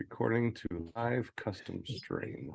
Recording to live custom stream.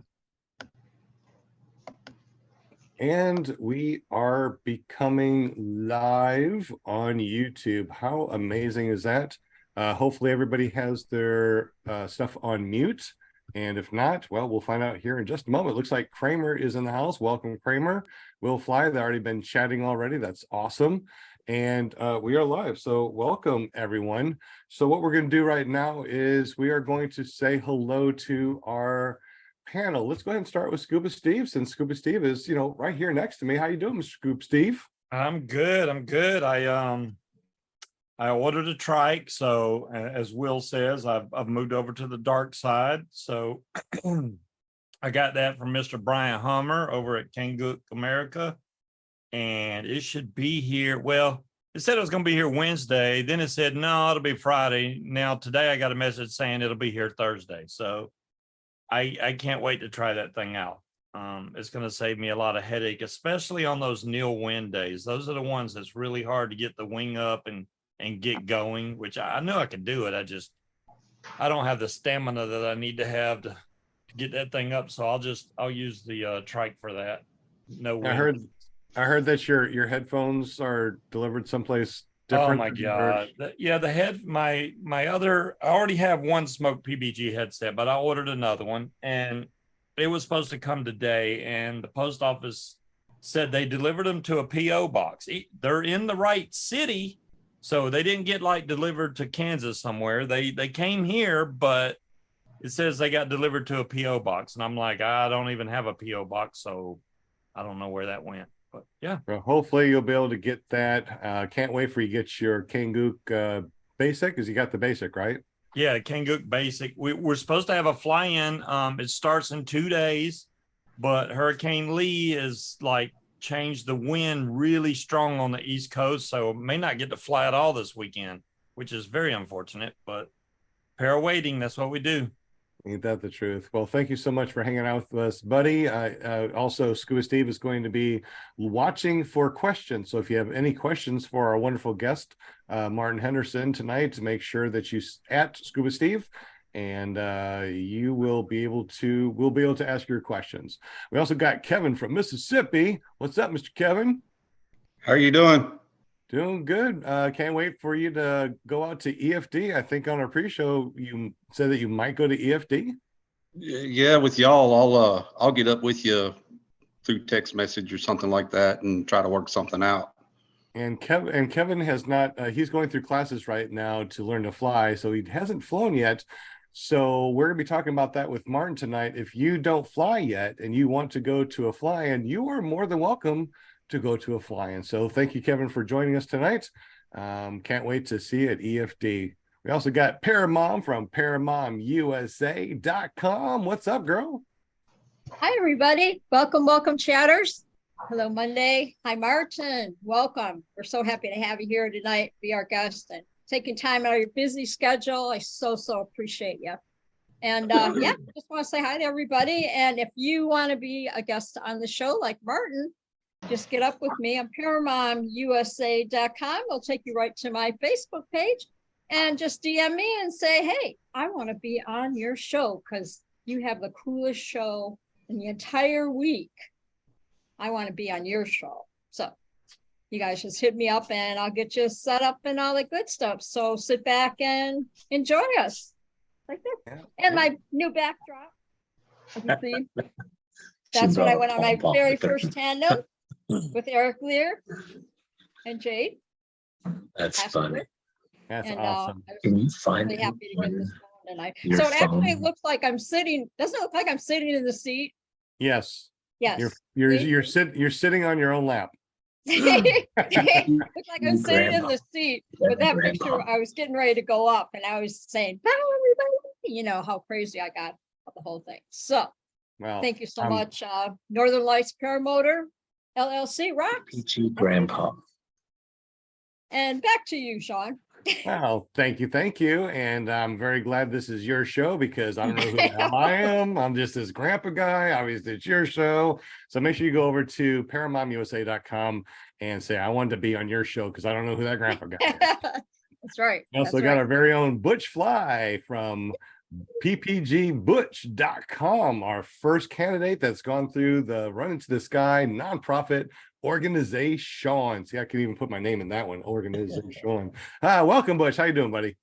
And we are becoming live on YouTube. How amazing is that? Hopefully everybody has their stuff on mute. And if not, well, we'll find out here in just a moment. It looks like Kramer is in the house. Welcome, Kramer. Will Fly, they've already been chatting already. That's awesome. And we are live. So welcome, everyone. So what we're going to do right now is we are going to say hello to our panel. Let's go ahead and start with Scuba Steve, since Scuba Steve is, right here next to me. How you doing, Mr. Scuba Steve? I'm good. I ordered a trike, so as Will says, I've moved over to the dark side. So I got that from Mr. Brian Hummer over at Kangook America, and it should be here. Well, it said it was going to be here Wednesday. Then it said no, it'll be Friday. Now today I got a message saying it'll be here Thursday. So I can't wait to try that thing out. It's going to save me a lot of headache, especially on those nil wind days. Those are the ones that's really hard to get the wing up and get going, which I know I can do it. I don't have the stamina that I need to have to get that thing up. So I'll use the trike for that. No wind. I heard that your headphones are delivered someplace different. Oh my God. I already have one Smoke PBG headset, but I ordered another one and it was supposed to come today, and the post office said they delivered them to a PO box. They're in the right city, so they didn't get like delivered to Kansas somewhere. They came here, but it says they got delivered to a PO box, and I'm like, I don't even have a PO box, so I don't know where that went. But yeah, well, hopefully you'll be able to get that. Can't wait for you to get your Kangook basic, because you got the basic, right? Yeah, Kangook basic. We're supposed to have a fly-in. It starts in 2 days, but Hurricane Lee is like changed the wind really strong on the East Coast, so may not get to fly at all this weekend, which is very unfortunate. But para waiting, that's what we do. Ain't that the truth? Well, thank you so much for hanging out with us, buddy. Also, Scuba Steve is going to be watching for questions. So if you have any questions for our wonderful guest, Martin Henderson, tonight, to make sure that you at Scuba Steve, and we'll be able to ask your questions. We also got Kevin from Mississippi. What's up, Mr. Kevin? How are you doing? Doing good. Can't wait for you to go out to EFD. I think on our pre-show you said that you might go to EFD. Yeah, with y'all, I'll get up with you through text message or something like that and try to work something out. And Kevin has not. He's going through classes right now to learn to fly, so he hasn't flown yet. So we're gonna be talking about that with Martin tonight. If you don't fly yet and you want to go to a fly-in, you are more than welcome to go to a fly-in. So thank you, Kevin, for joining us tonight. Can't wait to see you at EFD. We also got Paramom from ParaMomUSA.com. What's up, girl? Hi, everybody. Welcome, chatters. Hello, Monday. Hi, Martin. Welcome. We're so happy to have you here tonight, be our guest, and taking time out of your busy schedule. I so appreciate you. And yeah, just want to say hi to everybody. And if you want to be a guest on the show like Martin, just get up with me on ParaMomUSA.com. I'll take you right to my Facebook page and just DM me and say, hey, I want to be on your show because you have the coolest show in the entire week. I want to be on your show. So you guys just hit me up and I'll get you set up and all that good stuff. So sit back and enjoy us like this. Yeah. And my new backdrop. You see, that's when I went on my very first tandem with Eric Lear and Jade. That's funny. That's awesome. Can you find really happy to get this phone tonight. So it actually looks like I'm sitting. Doesn't it look like I'm sitting in the seat? Yes. Yes. You're sitting on your own lap. Looks like I'm sitting in the seat. But that picture, I was getting ready to go up, and I was saying, "Bye, everybody!" You know how crazy I got about the whole thing. So, well, thank you so much, Northern Lights Paramotor LLC rocks. PG Grandpa. And back to you, Sean. Well, thank you. And I'm very glad this is your show because I don't know who the hell I am. I'm just this grandpa guy. Obviously, it's your show. So make sure you go over to ParaMomUSA.com and say, I wanted to be on your show because I don't know who that grandpa guy is. That's right. We also got our very own Butch Fly from ppgbutch.com, our first candidate that's gone through the Run Into the Sky nonprofit organization. See, I can even put my name in that one, organization. Welcome, Butch. How you doing, buddy?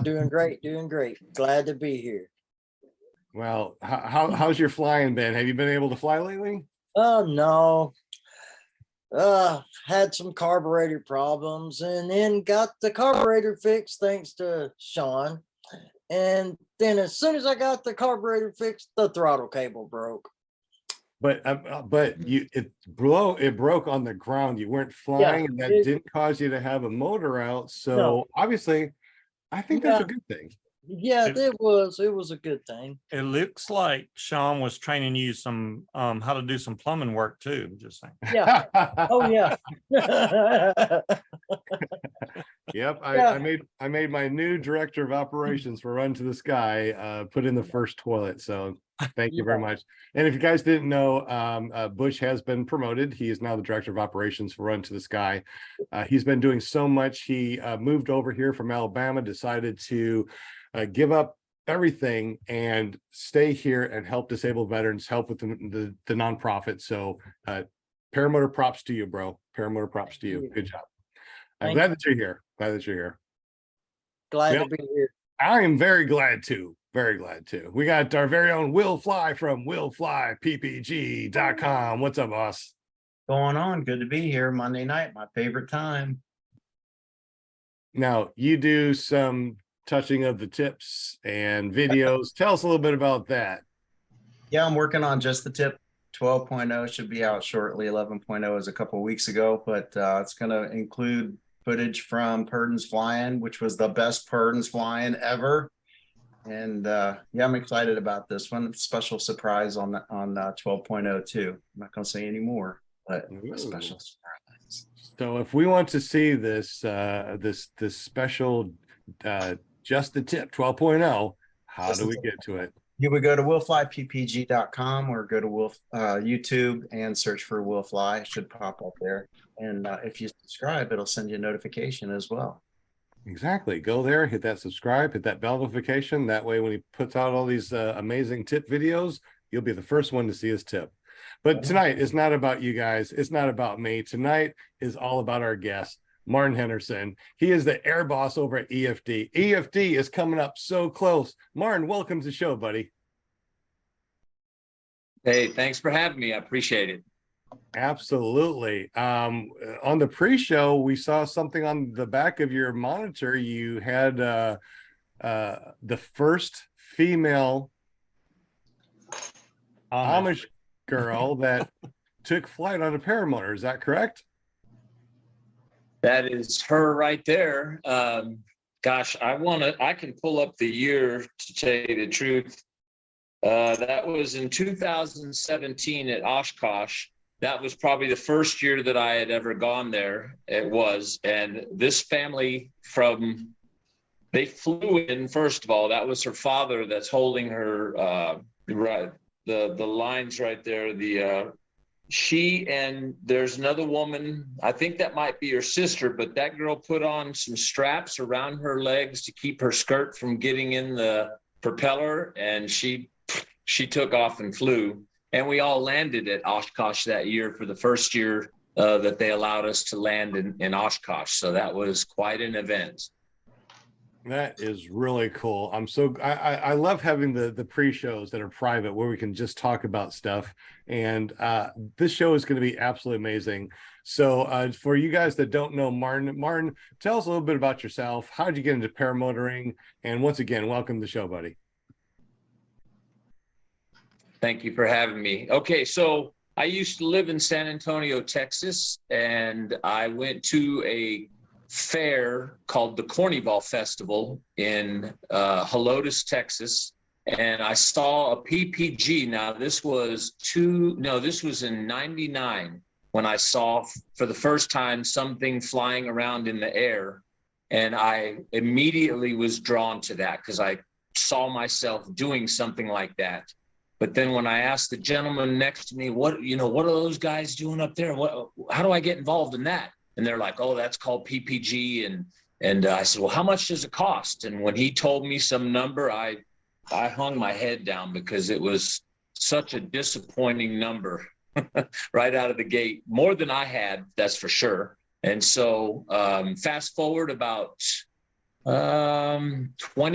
Doing great, doing great. Glad to be here. Well, how's your flying been? Have you been able to fly lately? Oh no. Had some carburetor problems and then got the carburetor fixed thanks to Sean. And then as soon as I got the carburetor fixed, the throttle cable broke. But it broke on the ground. You weren't flying, and that didn't cause you to have a motor out. So No. obviously, I think that's a good thing. Yeah, it was a good thing. It looks like Sean was training you some how to do some plumbing work too. Just saying. Yeah. Oh yeah. Yep, Yeah. I made my new director of operations for Run to the Sky put in the first toilet. So thank you very much. And if you guys didn't know, Bush has been promoted. He is now the director of operations for Run to the Sky. He's been doing so much. He moved over here from Alabama, decided to give up everything and stay here and help disabled veterans, help with the nonprofit. So paramotor props to you, bro. Paramotor props to you. Good job. I'm glad that you're here. Glad that you're here. Glad to be here. I am very glad to. Very glad to. We got our very own Will Fly from willflyppg.com. What's up, boss? Going on? Good to be here. Monday night, my favorite time. Now, you do some touching of the tips and videos. Tell us a little bit about that. Yeah, I'm working on just the tip. 12.0 should be out shortly. 11.0 is a couple of weeks ago, but it's going to include footage from Purdon's flying, which was the best Purdon's flying ever. And yeah, I'm excited about this one. Special surprise on 12.0 too. I'm not going to say any more, but a special surprise. So if we want to see this this special just the tip 12.0, how do we get to it? You would go to willflyppg.com or go to YouTube and search for Will Fly. It should pop up there. And if you subscribe, it'll send you a notification as well. Exactly. Go there, hit that subscribe, hit that bell notification. That way, when he puts out all these amazing tip videos, you'll be the first one to see his tip. But tonight is not about you guys. It's not about me. Tonight is all about our guest, Martin Henderson. He is the air boss over at EFD. EFD is coming up so close. Martin, welcome to the show, buddy. Hey, thanks for having me. I appreciate it. Absolutely. On the pre-show, we saw something on the back of your monitor. You had the first female Amish girl that took flight on a paramotor. Is that correct? That is her right there. Gosh, I can pull up the year to tell you the truth. That was in 2017 at Oshkosh. That was probably the first year that I had ever gone there. It was. And this family they flew in, first of all, that was her father that's holding her, right, the lines right there. She and there's another woman, I think that might be her sister, but that girl put on some straps around her legs to keep her skirt from getting in the propeller, and she took off and flew. And we all landed at Oshkosh that year for the first year that they allowed us to land in Oshkosh. So that was quite an event. That is really cool. I love having the pre-shows that are private where we can just talk about stuff. And this show is going to be absolutely amazing. So for you guys that don't know Martin, tell us a little bit about yourself. How did you get into paramotoring? And once again, welcome to the show, buddy. Thank you for having me. Okay, so I used to live in San Antonio, Texas, and I went to a fair called the Cornyball Festival in Helotes, Texas, and I saw a PPG. Now this was in '99 when I saw for the first time something flying around in the air, and I immediately was drawn to that because I saw myself doing something like that. But then when I asked the gentleman next to me, what are those guys doing up there? How do I get involved in that? And they're like, oh, that's called PPG. And I said, well, how much does it cost? And when he told me some number, I I hung my head down because it was such a disappointing number right out of the gate, more than I had, that's for sure. And so fast forward about 20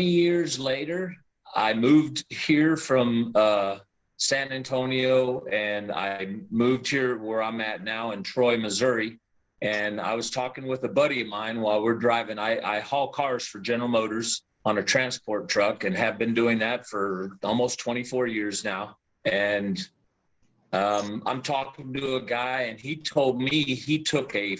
years later, I moved here from San Antonio, and I moved here where I'm at now in Troy, Missouri. And I was talking with a buddy of mine while we're driving. I haul cars for General Motors on a transport truck and have been doing that for almost 24 years now. And I'm talking to a guy, and he told me he took a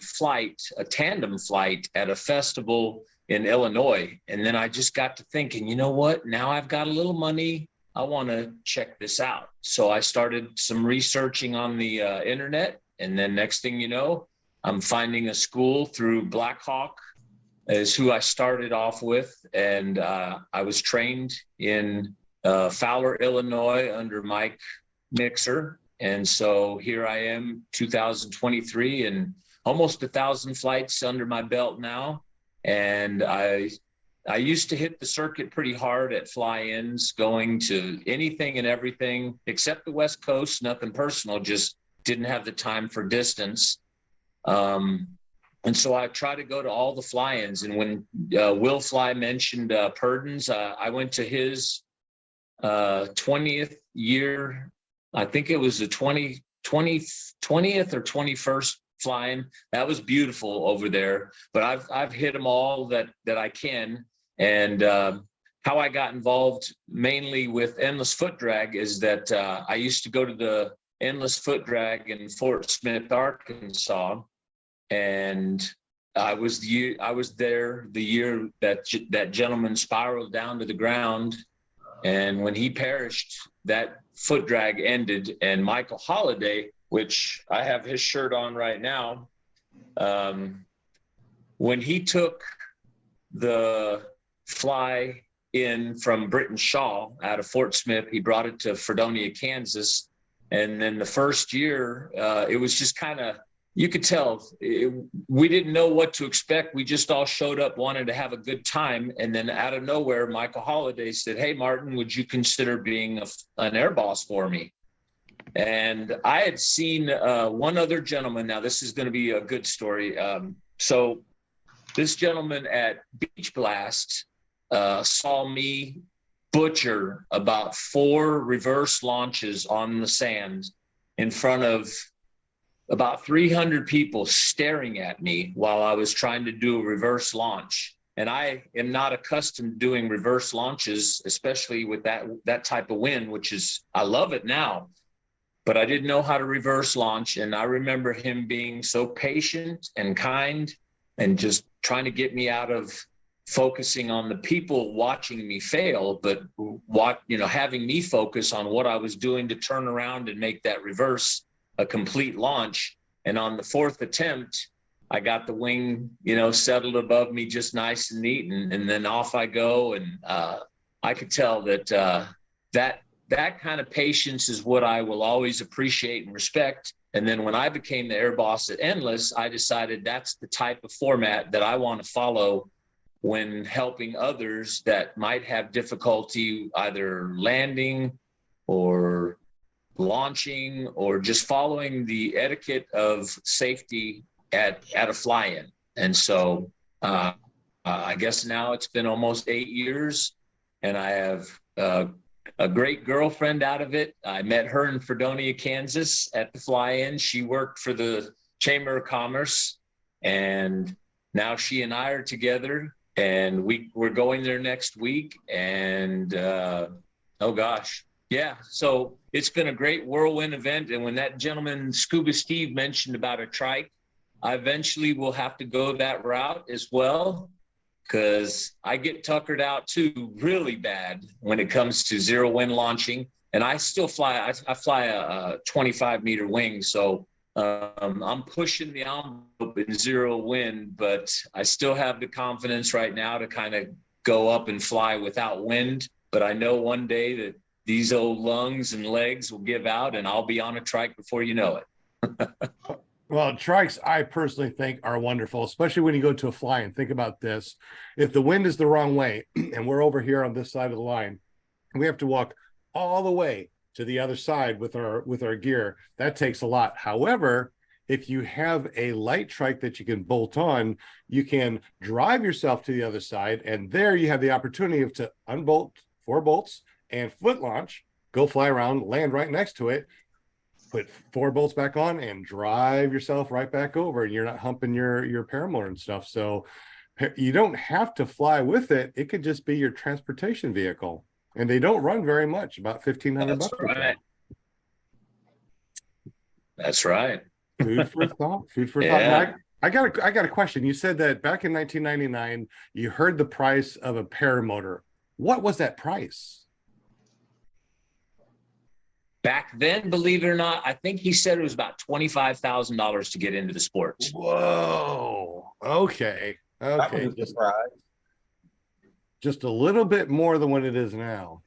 tandem flight at a festival in Illinois. And then I just got to thinking, you know what? Now I've got a little money. I want to check this out. So I started some researching on the internet. And then next thing you know, I'm finding a school through Blackhawk is who I started off with. And I was trained in Fowler, Illinois under Mike Mixer. And so here I am, 2023, and almost 1,000 flights under my belt now. And I used to hit the circuit pretty hard at fly-ins, going to anything and everything except the West Coast, nothing personal, just didn't have the time for distance. And so I try to go to all the fly-ins. And when Will Fly mentioned Purdon's, I went to his 20th year. I think it was the 20th or 21st flying. That was beautiful over there. But I've hit them all that I can. And how I got involved mainly with endless foot drag is that I used to go to the endless foot drag in Fort Smith, Arkansas, and I was there the year that gentleman spiraled down to the ground, and when he perished, that foot drag ended. And Michael Holliday, which I have his shirt on right now, when he took the fly in from Britton Shaw out of Fort Smith, he brought it to Fredonia, Kansas. And then the first year, it was just kind of, you could tell we didn't know what to expect. We just all showed up, wanted to have a good time. And then out of nowhere, Michael Holliday said, "Hey, Martin, would you consider being an air boss for me?" And I had seen one other gentleman. Now, this is going to be a good story. So this gentleman at Beach Blast saw me butcher about 4 reverse launches on the sand in front of about 300 people staring at me while I was trying to do a reverse launch. And I am not accustomed to doing reverse launches, especially with that type of wind, which is, I love it now, but I didn't know how to reverse launch. And I remember him being so patient and kind and just trying to get me out of focusing on the people watching me fail, but having me focus on what I was doing to turn around and make that reverse a complete launch. And on the 4th attempt, I got the wing, settled above me just nice and neat. And then off I go. And I could tell that that kind of patience is what I will always appreciate and respect. And then when I became the air boss at Endless, I decided that's the type of format that I want to follow when helping others that might have difficulty either landing or launching or just following the etiquette of safety at a fly-in. And so I guess now it's been almost 8 years, and I have a great girlfriend out of it. I met her in Fredonia, Kansas at the fly-in. She worked for the Chamber of Commerce, and now she and I are together, and we're going there next week. And oh gosh, yeah. So it's been a great whirlwind event. And when that gentleman, Scuba Steve, mentioned about a trike, I eventually will have to go that route as well, because I get tuckered out too really bad when it comes to zero wind launching. And I still fly, I fly a 25-meter wing. So I'm pushing the envelope in zero wind, but I still have the confidence right now to kind of go up and fly without wind. But I know one day that these old lungs and legs will give out, and I'll be on a trike before you know it. Well, trikes, I personally think, are wonderful, especially when you go to a fly-in. Think about this. If the wind is the wrong way, and we're over here on this side of the line, We have to walk all the way to the other side with our gear. That takes a lot. However, if you have a light trike that you can bolt on, you can drive yourself to the other side, and there you have the opportunity to unbolt 4 bolts and foot launch, go fly around, land right next to it, put 4 bolts back on, and drive yourself right back over, and you're not humping your paramotor and stuff. So you don't have to fly with it. It could just be your transportation vehicle, and they don't run very much, about $1,500 That's bucks. right. That's right. Food for thought. Food for Yeah. thought. I got a question. You said that back in 1999, you heard the price of a paramotor. What was that price? Back then, believe it or not, I think he said it was about $25,000 to get into the sport. Whoa. Okay. That Okay. was a surprise. Just a little bit more than what it is now.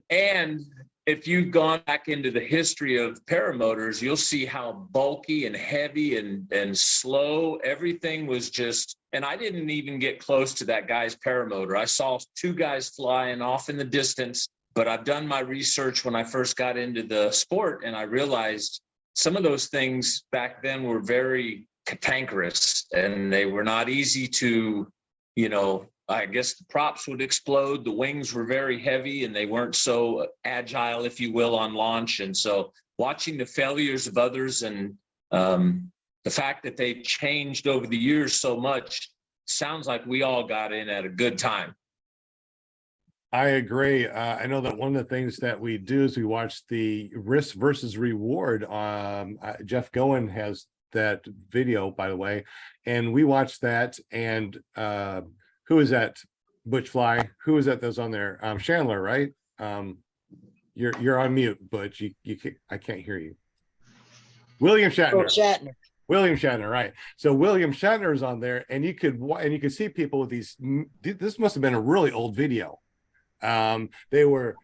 And if you've gone back into the history of paramotors, you'll see how bulky and heavy and slow everything was just. And I didn't even get close to that guy's paramotor. I saw 2 guys flying off in the distance, but I've done my research when I first got into the sport, and I realized some of those things back then were very cantankerous, and they were not easy to, I guess the props would explode. The wings were very heavy, and they weren't so agile, if you will, on launch. And so watching the failures of others and the fact that they changed over the years so much, sounds like we all got in at a good time. I agree. I know that one of the things that we do is we watch the risk versus reward. Jeff Goen has that video, by the way, and we watched that. And who is that? Butch Fly. Who is that that's on there? Chandler, right? You're on mute, Butch. I can't hear you. William Shatner. Shatner. William Shatner, right? So William Shatner is on there, and you could see people with these. This must have been a really old video. They were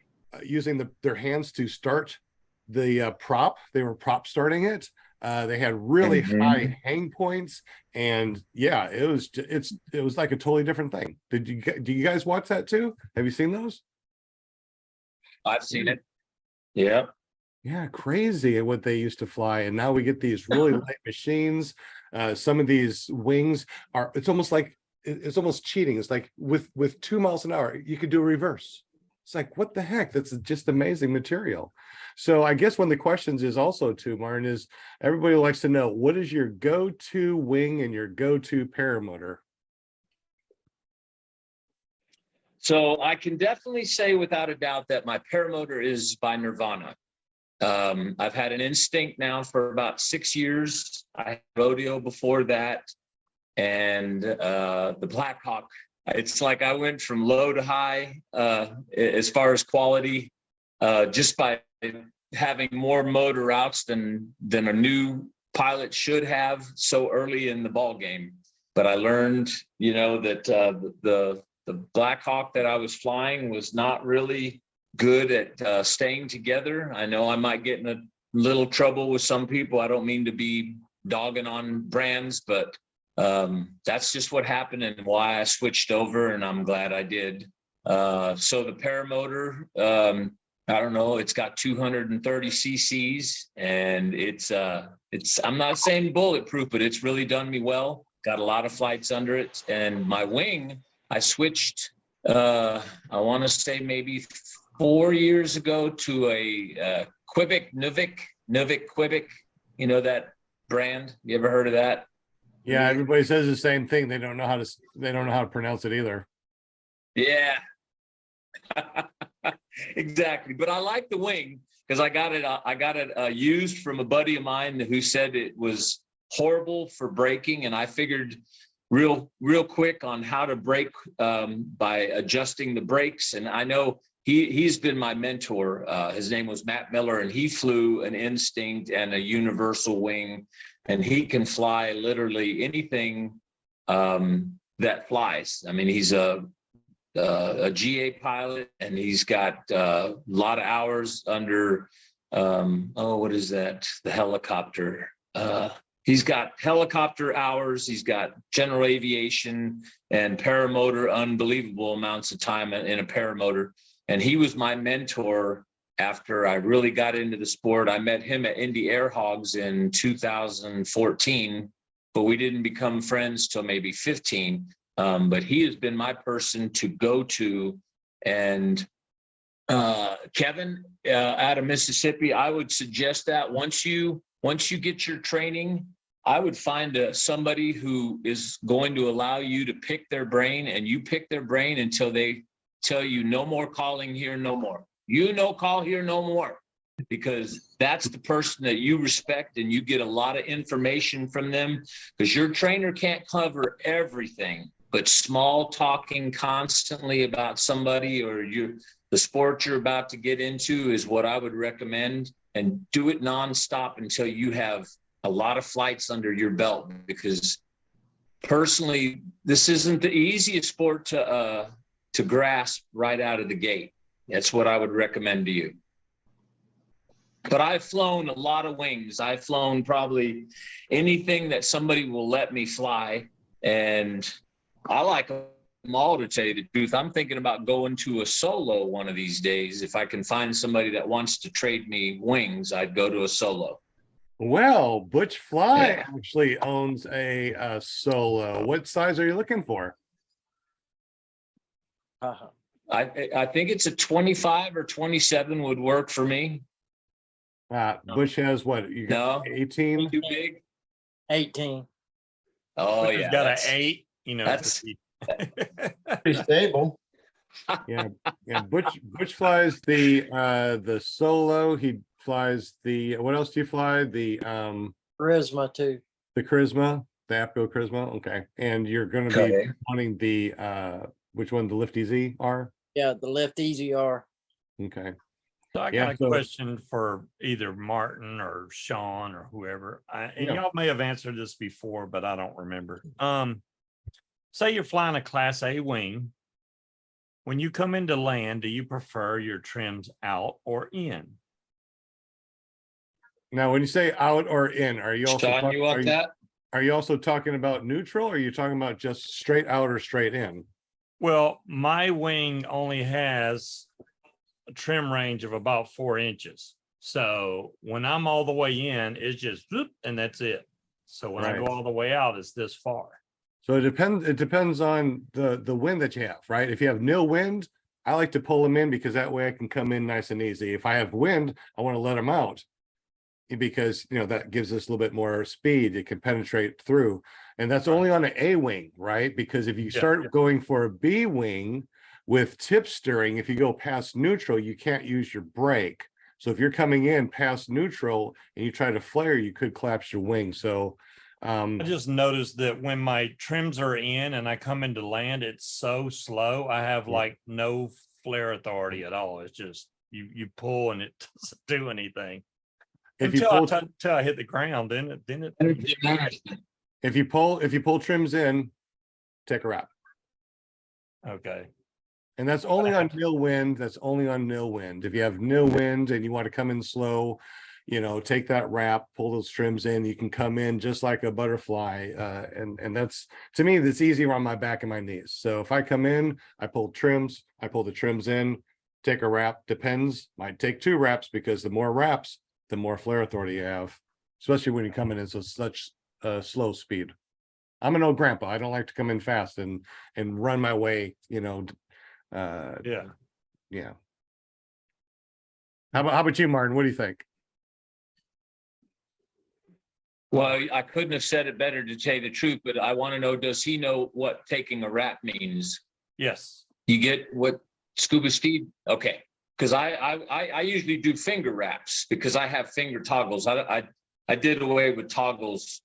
using their hands to start the prop. They were prop starting it. They had really high hang points, and yeah, it was like a totally different thing. Do you guys watch that too? Have you seen those? I've seen it. Yeah. Yeah, crazy what they used to fly, and now we get these really light machines. Some of these wings it's almost cheating. It's like with 2 miles an hour, you could do a reverse. It's like, what the heck? That's just amazing material. So I guess one of the questions is also too, Martin, is everybody likes to know, what is your go-to wing and your go-to paramotor? So I can definitely say without a doubt that my paramotor is by Nirvana. I've had an Instinct now for about 6 years. I had rodeo before that, and the Blackhawk. It's like I went from low to high as far as quality, just by having more motor routes than a new pilot should have so early in the ball game. But I learned, that the Blackhawk that I was flying was not really good at staying together. I know I might get in a little trouble with some people. I don't mean to be dogging on brands, but that's just what happened and why I switched over, and I'm glad I did. So the paramotor, I don't know, it's got 230 cc's, and it's I'm not saying bulletproof, but it's really done me well. Got a lot of flights under it. And my wing, I switched, I want to say maybe 4 years ago to a Nuvik Quebec, that brand. You ever heard of that? Yeah, everybody says the same thing. They don't know how to pronounce it either. Yeah. Exactly. But I like the wing because I got it used from a buddy of mine who said it was horrible for braking, and I figured real quick on how to brake by adjusting the brakes. And I know he's been my mentor. His name was Matt Miller, and he flew an Instinct and a universal wing, and he can fly literally anything that flies. I mean, he's a GA pilot, and he's got a lot of hours under what is that? The helicopter. He's got helicopter hours, he's got general aviation and paramotor, unbelievable amounts of time in a paramotor. And he was my mentor after I really got into the sport. I met him at Indy Air Hogs in 2014, but we didn't become friends till maybe 15. But he has been my person to go to. And Kevin, out of Mississippi, I would suggest that once you get your training, I would find somebody who is going to allow you to pick their brain, and you pick their brain until they tell you no more calling here, no more. You no call here, no more, because that's the person that you respect and you get a lot of information from them, because your trainer can't cover everything, but small talking constantly about somebody or the sport you're about to get into is what I would recommend, and do it nonstop until you have a lot of flights under your belt, because personally, this isn't the easiest sport to grasp right out of the gate. That's what I would recommend to you. But I've flown a lot of wings. I've flown probably anything that somebody will let me fly, and I like them all, to tell you the truth. I'm thinking about going to a solo one of these days. If I can find somebody that wants to trade me wings, I'd go to a solo. Well, Butch Fly Yeah. actually owns a solo. What size are you looking for? I think it's a 25 or 27 would work for me. Butch has what? You got No. 18? Too big? 18. Oh, Which has yeah. got an that's- 8, that's- Pretty stable. Yeah. Butch flies the solo. He flies what else do you fly? The Charisma too. Charisma, the APCO Charisma. Okay. And you're gonna be Okay. wanting the which one, the Lift Easy R? Yeah, the Lift Easy R. Okay. So I Yeah, got a so- question for either Martin or Sean or whoever. And Yeah. y'all may have answered this before, but I don't remember. Say you're flying a Class A wing. When you come into land, do you prefer your trims out or in? Now, when you say out or in, are you also Sean, you want that? are you also talking about neutral, or are you talking about just straight out or straight in? Well, my wing only has a trim range of about 4 inches. So when I'm all the way in, it's just whoop, and that's it. So when I go Right. all the way out, it's this far. So it depends on the wind that you have, right? If you have nil wind, I like to pull them in because that way I can come in nice and easy. If I have wind, I want to let them out because that gives us a little bit more speed. It can penetrate through, and that's only on an A wing, right? Because if you start going for a B wing with tip steering, if you go past neutral, you can't use your brake. So if you're coming in past neutral and you try to flare, you could collapse your wing. So I just noticed that when my trims are in and I come into land, it's so slow. I have like no flare authority at all. It's just you pull and it doesn't do anything. if you Until I hit the ground, then it if you pull trims in, take a wrap. okay. And that's only on nil wind. That's only on nil wind. If you have nil wind and you want to come in slow, take that wrap, pull those trims in. You can come in just like a butterfly, and that's, to me, that's easier on my back and my knees. So if I come in, I pull the trims in, take a wrap. Depends. Might take 2 wraps because the more wraps, the more flare authority you have, especially when you come in such slow speed. I'm an old grandpa. I don't like to come in fast and run my way. Yeah. Yeah. How about you, Martin? What do you think? Well, I couldn't have said it better, to tell you the truth, but I want to know, does he know what taking a wrap means? Yes. You get what Scuba Steve? Okay. Because I usually do finger wraps because I have finger toggles. I did away with toggles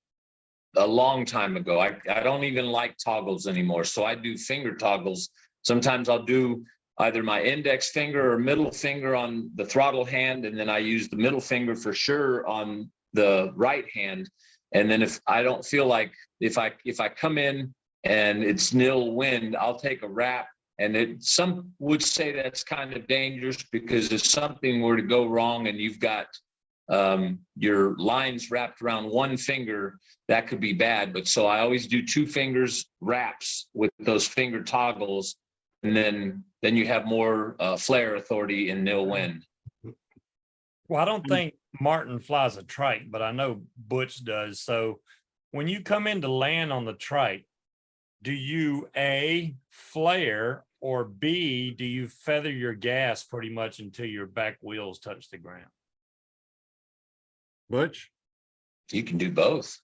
a long time ago. I don't even like toggles anymore. So I do finger toggles. Sometimes I'll do either my index finger or middle finger on the throttle hand, and then I use the middle finger for sure on the right hand. And then if I don't feel like, if I come in and it's nil wind, I'll take a wrap. And some would say that's kind of dangerous, because if something were to go wrong and you've got your lines wrapped around one finger, that could be bad. But so I always do 2 fingers wraps with those finger toggles, and then you have more flare authority in nil wind. Well, I don't think Martin flies a trike, but I know Butch does. So when you come in to land on the trike, do you A, flare, or B, do you feather your gas pretty much until your back wheels touch the ground? Butch? You can do both.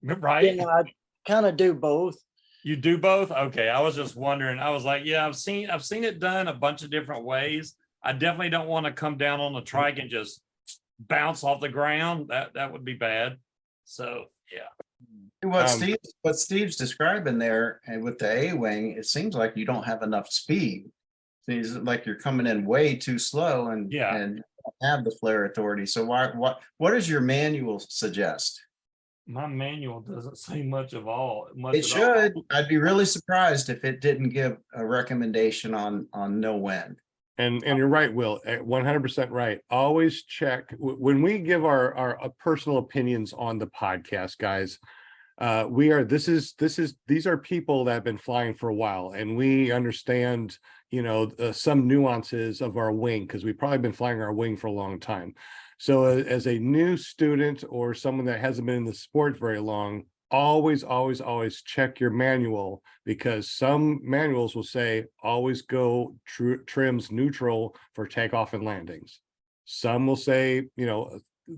Right? Yeah, I kind of do both. You do both? Okay. I was just wondering. I was like, yeah, I've seen it done a bunch of different ways. I definitely don't want to come down on the trike and just bounce off the ground. That would be bad. So yeah. What Steve's describing there, and with the A-wing, it seems like you don't have enough speed. Seems like you're coming in way too slow and Yeah. and don't have the flare authority. So what does your manual suggest? My manual doesn't say much of all. It should. I'd be really surprised if it didn't give a recommendation on no wind. And you're right, Will, 100% right. Always check when we give our personal opinions on the podcast, guys. These are people that have been flying for a while, and we understand, some nuances of our wing because we've probably been flying our wing for a long time. So as a new student or someone that hasn't been in the sport very long, always check your manual, because some manuals will say always go trims neutral for takeoff and landings. Some will say,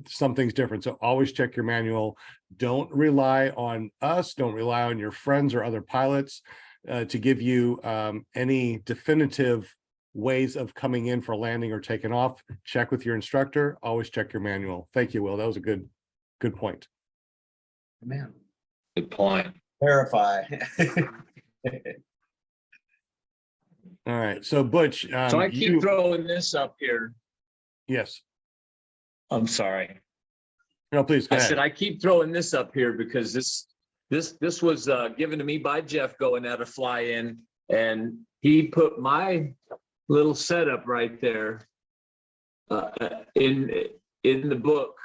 something's different. So always check your manual. Don't rely on us. Don't rely on your friends or other pilots to give you any definitive ways of coming in for landing or taking off. Check with your instructor. Always check your manual. Thank you, Will. That was a good point. Man, Good point. verify. All right. So Butch, So I keep throwing this up here. Yes. I'm sorry. No, please go I ahead. said I keep throwing this up here because this was given to me by Jeff going out of fly in, and he put my little setup right there in the book.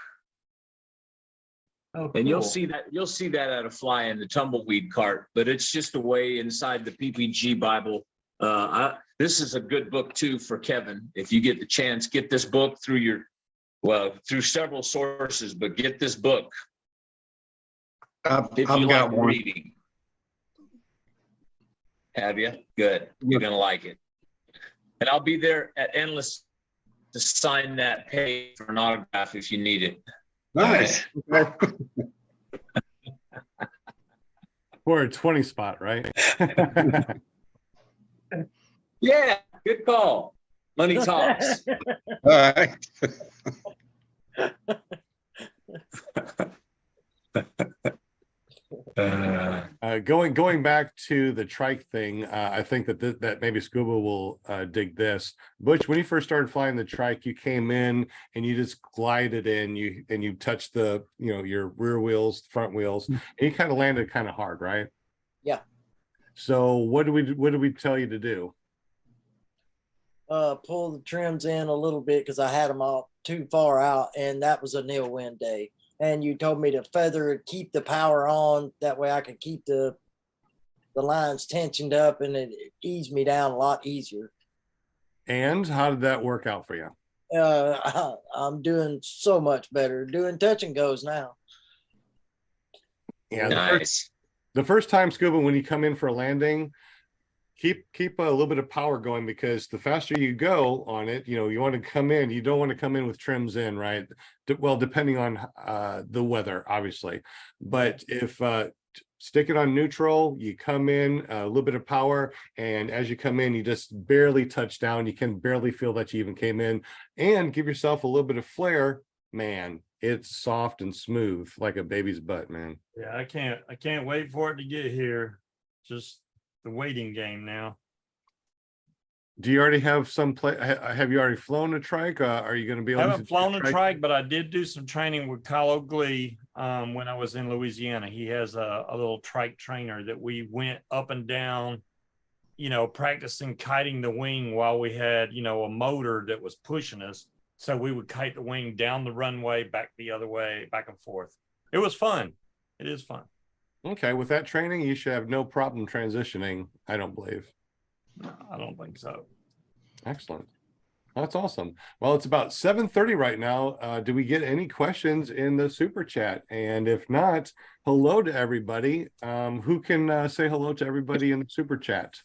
Oh, And you'll cool. see that at a fly in the tumbleweed cart, but it's just a way inside the PPG Bible. This is a good book too for Kevin. If you get the chance, get this book through several sources, but get this book. I've If you got like one. reading. Have you? Good. You're gonna like it. And I'll be there at Endless to sign that page for an autograph if you need it. Nice. For a 20 spot, right? Yeah, good call. Money talks. All right. Going back to the trike thing, I think that maybe Scuba will dig this. Butch, when you first started flying the trike, you came in and you just glided in, you touched the your rear wheels, front wheels, and you kind of landed kind of hard, right? Yeah. So what do we tell you to do? Pull the trims in a little bit because I had them all too far out, and that was a nil wind day. And you told me to feather, keep the power on. That way I could keep the lines tensioned up, and it eased me down a lot easier. And how did that work out for you? I'm doing so much better. Doing touch and goes now. Yeah, Nice. the first time, Scuba, when you come in for a landing, keep a little bit of power going, because the faster you go on it, you want to come in, you don't want to come in with trims in, right? Well, depending on the weather, obviously, but if stick it on neutral, you come in a little bit of power, and as you come in, you just barely touch down, you can barely feel that you even came in, and give yourself a little bit of flare. Man, it's soft and smooth like a baby's butt, man. Yeah, I can't wait for it to get here. Just the waiting game now. Do you already have some play? Have you already flown a trike? Are you going to be able I to haven't flown a trike, but I did do some training with Kyle Oakley when I was in Louisiana. He has a little trike trainer that we went up and down, practicing kiting the wing while we had, a motor that was pushing us. So we would kite the wing down the runway, back the other way, back and forth. It was fun. It is fun. Okay, with that training, you should have no problem transitioning, I don't believe. No, I don't think so. Excellent. That's awesome. Well, it's about 7:30 right now. Do we get any questions in the super chat? And if not, hello to everybody. Who can say hello to everybody in the super chat?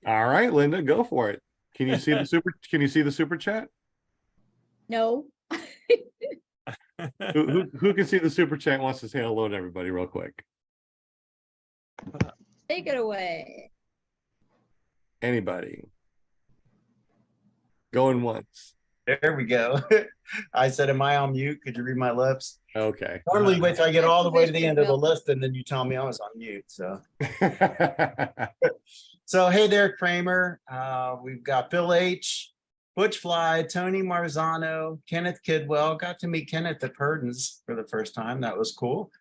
All right, Linda, go for it. Can you see the super chat? No. Who can see the super chat and wants to say hello to everybody real quick? Take it away. Anybody? Going once. There we go. I said, am I on mute? Could you read my lips? Okay. Normally wait till I get all the way to the end of the list and then you tell me I was on mute. So, so hey there, Kramer. We've got Bill H, Butch Fly, Tony Marzano, Kenneth Kidwell. Got to meet Kenneth at Purdon's for the first time. That was cool.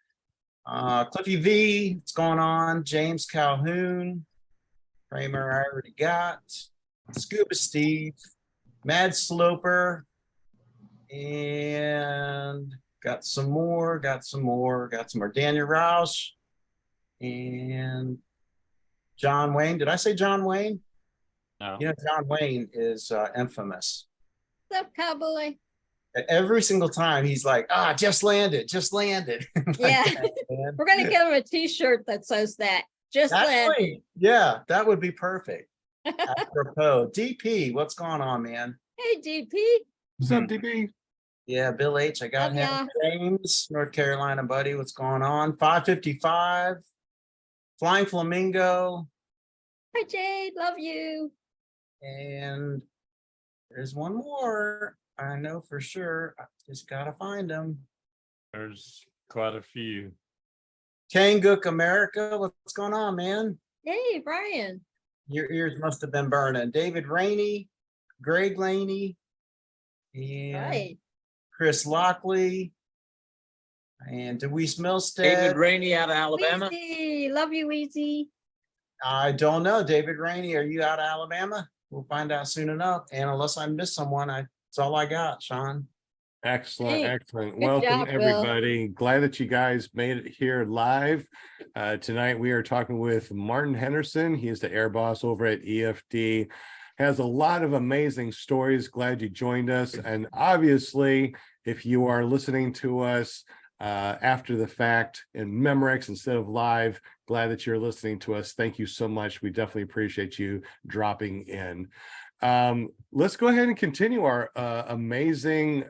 Cliffy V, what's going on? James Calhoun. Kramer, I already got. Scuba Steve, Mad Sloper, and got some more. Daniel Roush and John Wayne. Did I say John Wayne? No. You know, John Wayne is infamous. What's up, cowboy? Every single time he's like, just landed. Like, Yeah. man. We're gonna give him a t-shirt that says that. Just landed. Actually, yeah, that would be perfect. Apropos, DP, what's going on, man? Hey, DP. What's up, DB? Yeah, Bill H, I got Love ya. him. James, North Carolina, buddy, what's going on? 555, Flying Flamingo, Hi, Jade. Love you. and there's one more. I know for sure. I just gotta find him. There's quite a few. Kangook America, what's going on, man? Hey, Brian. Your ears must have been burning. David Rainey, Greg Laney, and Right. Chris Lockley, and Deweese Milstead. David Rainey out of Alabama. Weezy. Love you, Weezy. I don't know. David Rainey, are you out of Alabama? We'll find out soon enough. And unless I miss someone, that's all I got, Sean. Excellent, Hey, excellent. good Welcome, job, Will. everybody. Glad that you guys made it here live. Tonight, we are talking with Martin Henderson. He's the air boss over at EFD. Has a lot of amazing stories. Glad you joined us. And obviously, if you are listening to us after the fact in Memorex instead of live, glad that you're listening to us. Thank you so much. We definitely appreciate you dropping in. Let's go ahead and continue our amazing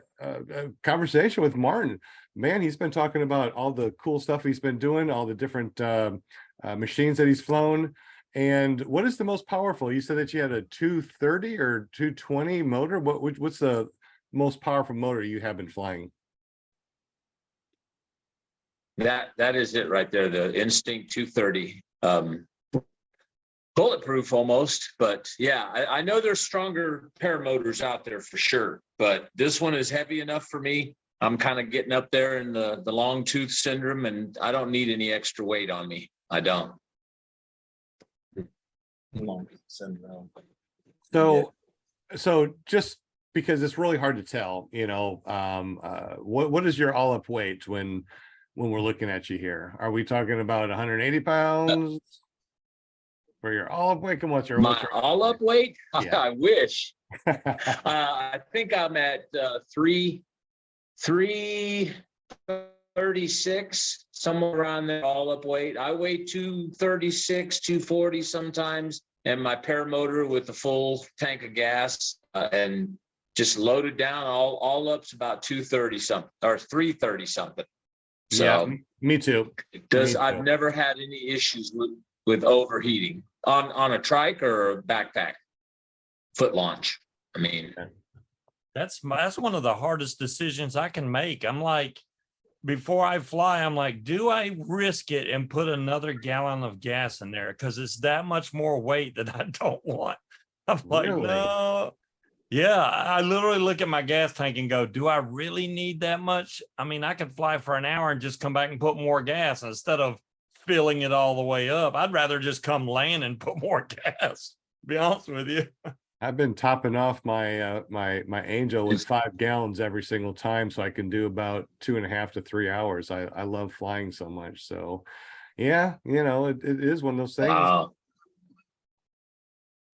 conversation with Martin. Man, he's been talking about all the cool stuff he's been doing, all the different machines that he's flown. And what is the most powerful? You said that you had a 230 or 220 motor. What's the most powerful motor you have been flying? That is it right there. The Instinct 230. Bulletproof almost, but yeah, I know there's stronger paramotors out there for sure, but this one is heavy enough for me. I'm kind of getting up there in the long tooth syndrome, and I don't need any extra weight on me. I don't. So just because it's really hard to tell, what is your all-up weight when we're looking at you here? Are we talking about 180 pounds for your all-up weight? And what's your all-up weight? Yeah. I wish. I think I'm at 336, somewhere around there, all-up weight. I weigh 236, 240 sometimes, and my paramotor with the full tank of gas and just loaded down, all up's about 230 something or 330 something. So yeah, me too. I've never had any issues with overheating on a trike or a backpack foot launch. I mean, That's one of the hardest decisions I can make. I'm like, before I fly, I'm like, do I risk it and put another gallon of gas in there? Because it's that much more weight that I don't want. I'm like, Really? no. Yeah, I literally look at my gas tank and go, do I really need that much? I mean, I could fly for an hour and just come back and put more gas instead of filling it all the way up. I'd rather just come land and put more gas, to be honest with you. I've been topping off my Angel with 5 gallons every single time, so I can do about 2.5 to 3 hours. I love flying so much. So yeah, it is one of those things. Wow.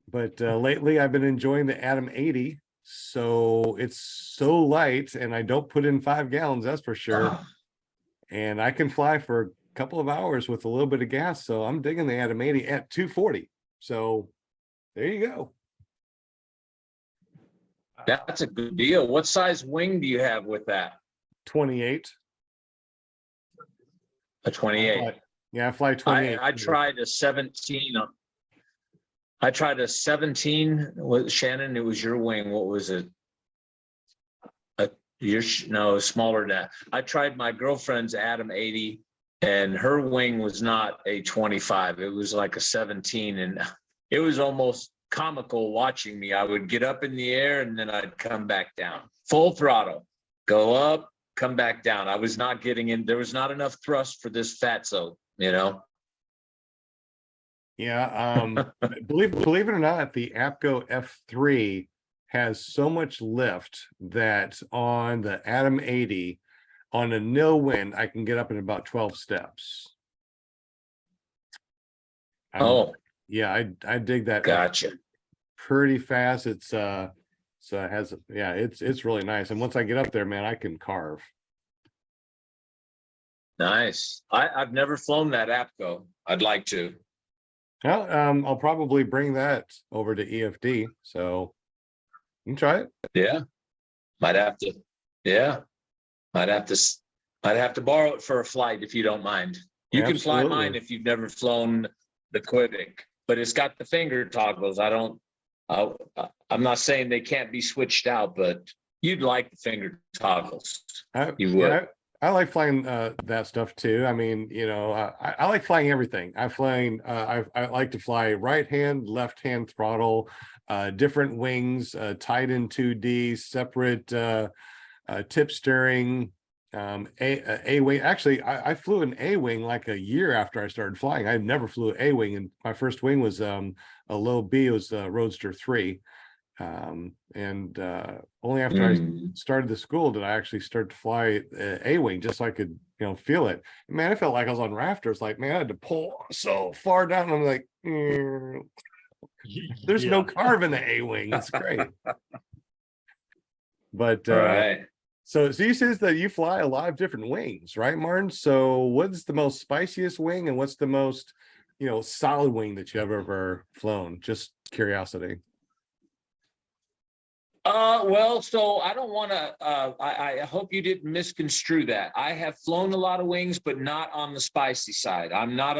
But lately I've been enjoying the Atom 80. So it's so light and I don't put in 5 gallons, that's for sure. And I can fly for a couple of hours with a little bit of gas. So I'm digging the Atom 80 at 240. So there you go. That's a good deal. What size wing do you have with that? 28. A 28. Yeah, I fly 28. I tried a 17. I tried a 17 with Shannon. It was your wing. What was it? No, smaller than that. I tried my girlfriend's Atom 80 and her wing was not a 25. It was like a 17. And it was almost comical watching me. I would get up in the air and then I'd come back down. Full throttle. Go up, come back down. I was not getting in. There was not enough thrust for this fatso, Yeah, believe it or not, the APCO F3 has so much lift that on the Atom 80, on a no wind, I can get up in about 12 steps. Yeah, I dig that. Gotcha. Pretty fast. It's so it has, yeah, it's really nice. And once I get up there, man, I can carve. Nice. I've never flown that APCO. I'd like to. Well, I'll probably bring that over to EFD. So you can try it. Yeah. Might have to. Yeah. Might have to borrow it for a flight if you don't mind. You can fly mine if you've never flown the Quiddick, but it's got the finger toggles. I'm not saying they can't be switched out, but you'd like the finger toggles. You would. Yeah, I like flying that stuff too. I mean, I like flying everything. I like to fly right hand, left hand throttle, different wings, tied in 2D, separate tip steering, A wing. Actually, I flew an A wing like a year after I started flying. I never flew A wing, and my first wing was a low B. It was Roadster 3. And only after I started the school did I actually start to fly A wing, just so I could feel it. And man, I felt like I was on rafters. Like, man, I had to pull so far down. I'm like, there's no carve in the A wing. It's great. But right. So you says that you fly a lot of different wings, right, Martin? So what's the most spiciest wing, and what's the most solid wing that you have ever flown? Just curiosity. Well, so I don't want to, I hope you didn't misconstrue that. I have flown a lot of wings, but not on the spicy side. I'm not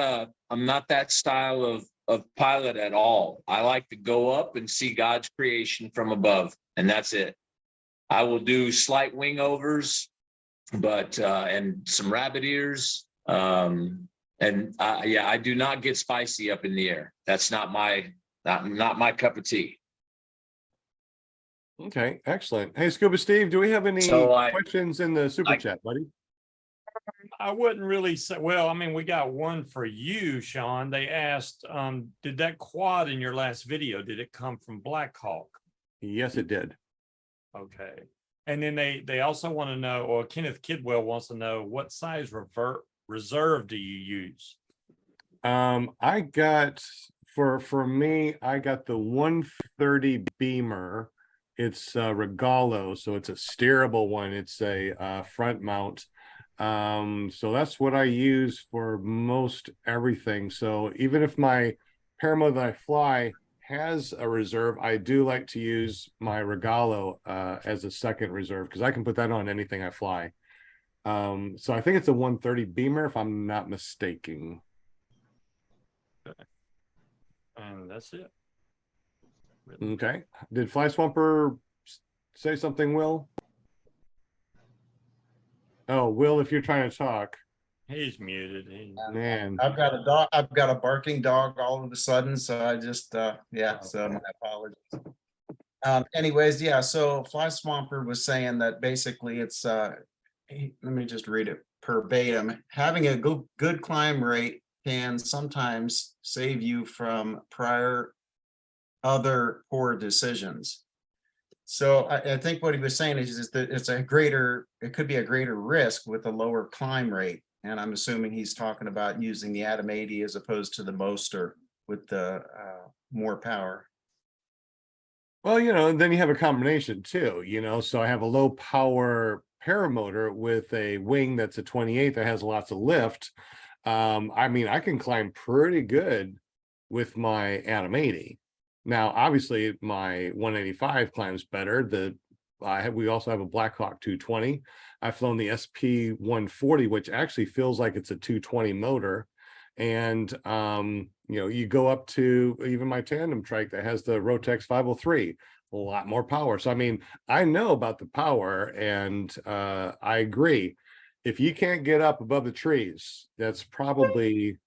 that style of pilot at all. I like to go up and see God's creation from above, and that's it. I will do slight wing overs, but, and some rabbit ears. I do not get spicy up in the air. That's not my cup of tea. Okay, excellent. Hey, Scuba Steve, do we have any questions in the super chat, buddy? I wouldn't really say, well, I mean, we got one for you, Sean. They asked, did that quad in your last video, did it come from Black Hawk? Yes, it did. Okay. And then they also want to know, or Kenneth Kidwell wants to know, what size reserve do you use? I got, for me, I got the 130 Beamer. It's Regalo, so it's a steerable one. It's a front mount. So that's what I use for most everything. So even if my paramount that I fly has a reserve, I do like to use my Regalo as a second reserve, because I can put that on anything I fly. So I think it's a 130 Beamer, if I'm not mistaken. Okay. And that's it. Okay. Did Fly Swamper say something, Will? Oh, Will, if you're trying to talk. He's muted. Man. I've got a dog. I've got a barking dog all of a sudden. So I just, so my apologies. Anyways, yeah. So Fly Swamper was saying that basically it's, let me just read it verbatim. Having a good climb rate can sometimes save you from prior other poor decisions. So I think what he was saying is that it could be a greater risk with a lower climb rate. And I'm assuming he's talking about using the Atom 80 as opposed to the Moster with the more power. Well, then you have a combination too, so I have a low power paramotor with a wing that's a 28 that has lots of lift. I mean, I can climb pretty good with my Atom 80. Now, obviously, my 185 climbs better. We also have a Blackhawk 220. I've flown the SP 140, which actually feels like it's a 220 motor. And you go up to even my tandem trike that has the Rotex 503, a lot more power. So I mean, I know about the power, and I agree. If you can't get up above the trees, that's probably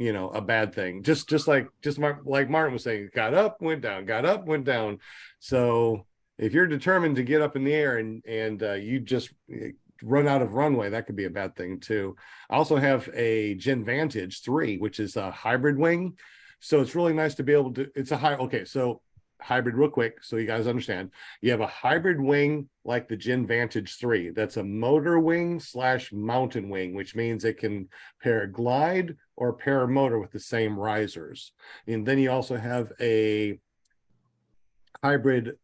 a bad thing. Just like Martin was saying, got up, went down, got up, went down. So if you're determined to get up in the air and you just run out of runway, that could be a bad thing too. I also have a Gen Vantage 3, which is a hybrid wing. So it's really nice to be able to, so hybrid real quick, so you guys understand. You have a hybrid wing like the Gen Vantage 3. That's a motor wing / mountain wing, which means it can paraglide or paramotor with the same risers. And then you also have a hybrid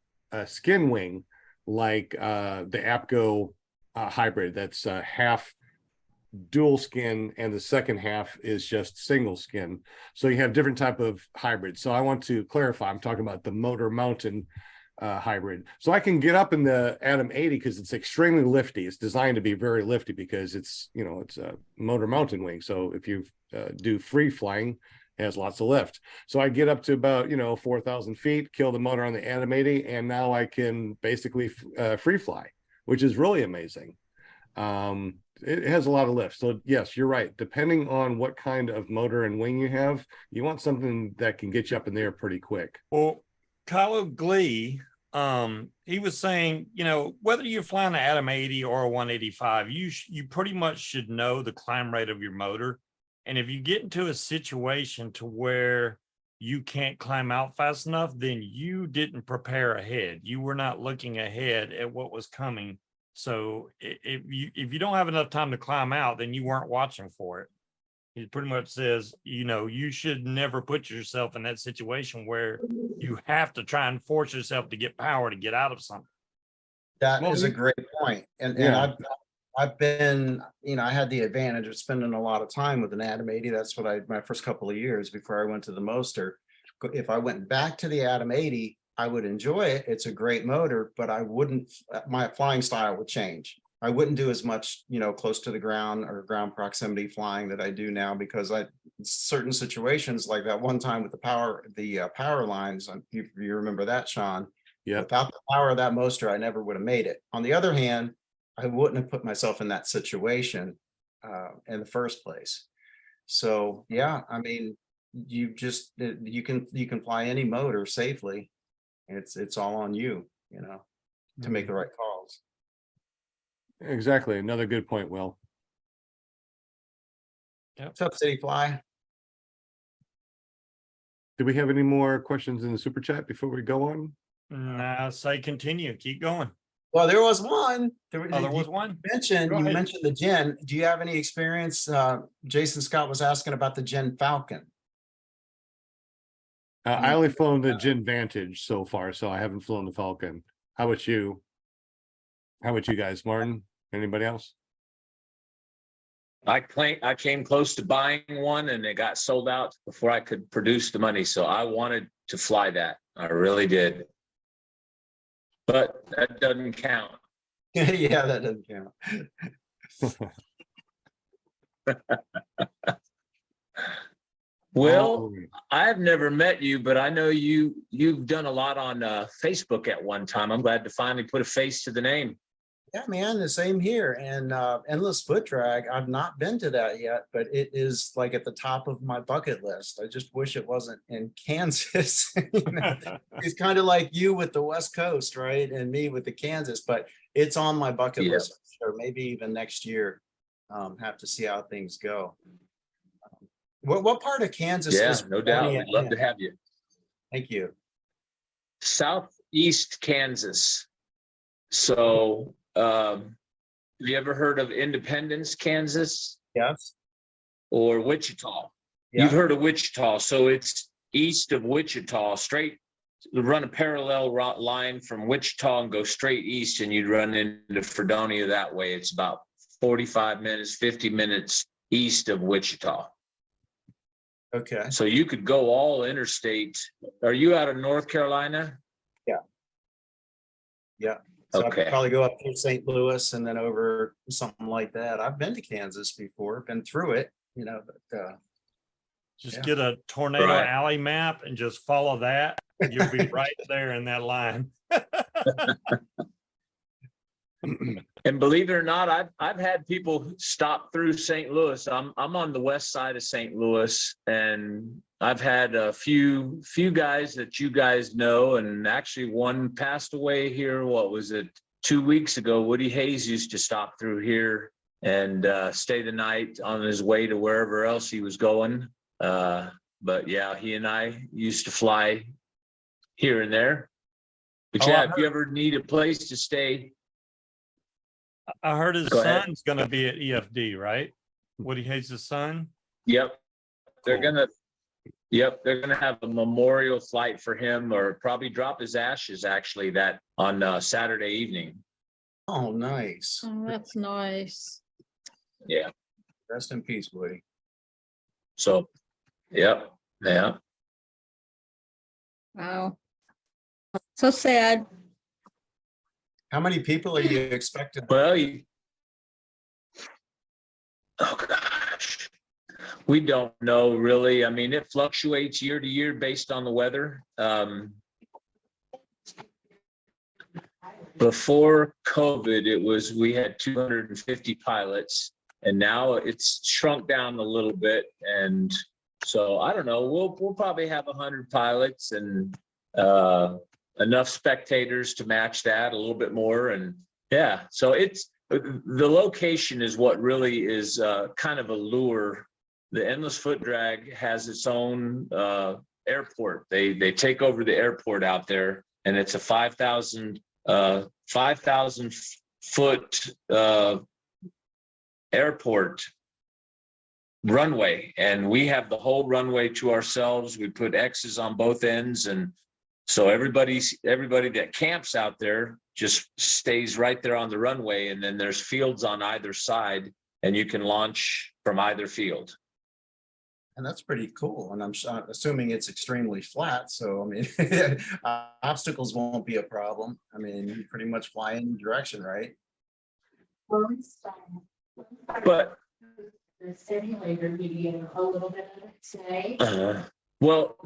skin wing like the APCO hybrid. That's half dual skin and the second half is just single skin. So you have different type of hybrids. So I want to clarify, I'm talking about the motor mountain hybrid. So I can get up in the Atom 80 because it's extremely lifty. It's designed to be very lifty because it's a motor mountain wing. So if you do free flying, it has lots of lift. So I get up to about 4,000 feet, kill the motor on the Atom 80, and now I can basically free fly, which is really amazing. It has a lot of lift. So yes, you're right. Depending on what kind of motor and wing you have, you want something that can get you up in there pretty quick. Well, Kylo Glee, he was saying, whether you're flying an Atom 80 or a 185, you pretty much should know the climb rate of your motor. And if you get into a situation to where you can't climb out fast enough, then you didn't prepare ahead. You were not looking ahead at what was coming. So if you don't have enough time to climb out, then you weren't watching for it. It pretty much says, you should never put yourself in that situation where you have to try and force yourself to get power to get out of something. That is a great point. And I've been, I had the advantage of spending a lot of time with an Atom 80. That's what my first couple of years before I went to the Moster. If I went back to the Atom 80, I would enjoy it. It's a great motor, but my flying style would change. I wouldn't do as much, close to the ground or ground proximity flying that I do now, because certain situations like that one time with the power lines, if you remember that, Sean, without the power of that Moster, I never would have made it. On the other hand, I wouldn't have put myself in that situation in the first place. So yeah, I mean, you can fly any motor safely. It's all on you, to make the right calls. Exactly. Another good point, Will. What's up, City Fly? Do we have any more questions in the super chat before we go on? Nah, say continue. Keep going. Well, there was one. There was one. You mentioned the Gen. Do you have any experience? Jason Scott was asking about the Gen Falcon. I only flown the Gen Vantage so far, so I haven't flown the Falcon. How about you? How about you guys, Martin? Anybody else? I came close to buying one and it got sold out before I could produce the money. So I wanted to fly that. I really did. But that doesn't count. Yeah, that doesn't count. Well, I've never met you, but I know you've done a lot on Facebook at one time. I'm glad to finally put a face to the name. Yeah, man, the same here. And Endless Foot Drag, I've not been to that yet, but it is like at the top of my bucket list. I just wish it wasn't in Kansas. It's kind of like you with the West Coast, right? And me with the Kansas, but it's on my bucket list. Or maybe even next year. Have to see how things go. What part of Kansas? Yeah, no doubt. We'd love to have you. Thank you. southeast Kansas. So, have you ever heard of Independence, Kansas, Yes. or Wichita? Yeah. You've heard of Wichita, so it's east of Wichita, straight, run a parallel line from Wichita and go straight east, and you'd run into Fredonia that way. It's about 45 minutes, 50 minutes east of Wichita. Okay. So you could go all interstate. Are you out of North Carolina? Yeah. So Okay. I'd probably go up through St. Louis and then over something like that. I've been to Kansas before, been through it, but Just Yeah. get a tornado Right. alley map and just follow that. You'll be right there in that line. And believe it or not, I've had people stop through St. Louis. I'm on the west side of St. Louis, and I've had a few guys that you guys know, and actually one passed away here. What was it? 2 weeks ago. Woody Hayes used to stop through here and stay the night on his way to wherever else he was going. But yeah, he and I used to fly here and there. But Oh, yeah, I if you ever need a place to stay, I heard his Go ahead. son's gonna be at EFD, right? Woody Hayes' son. yep, they're Cool. they're gonna have a memorial flight for him, or probably drop his ashes actually that on Saturday evening. oh, nice. Oh, that's nice. Yeah. Rest in peace, Woody. So, yep, yeah. Wow. So sad. How many people are you expected? Well, oh gosh, we don't know really. I mean, it fluctuates year to year based on the weather. Before COVID, we had 250 pilots, and now it's shrunk down a little bit. And so I don't know. We'll probably have 100 pilots and enough spectators to match that, a little bit more. And yeah, so it's the location is what really is kind of a lure. The Endless Foot Drag has its own airport. They take over the airport out there, and it's a 5,000 foot airport runway, and we have the whole runway to ourselves. We put X's on both ends, and so everybody that camps out there just stays right there on the runway, and then there's fields on either side, and you can launch from either field. And that's pretty cool. And I'm assuming it's extremely flat. So, I mean, obstacles won't be a problem. I mean, you pretty much fly in direction, right? But the simulator meeting a little bit of it today. Well,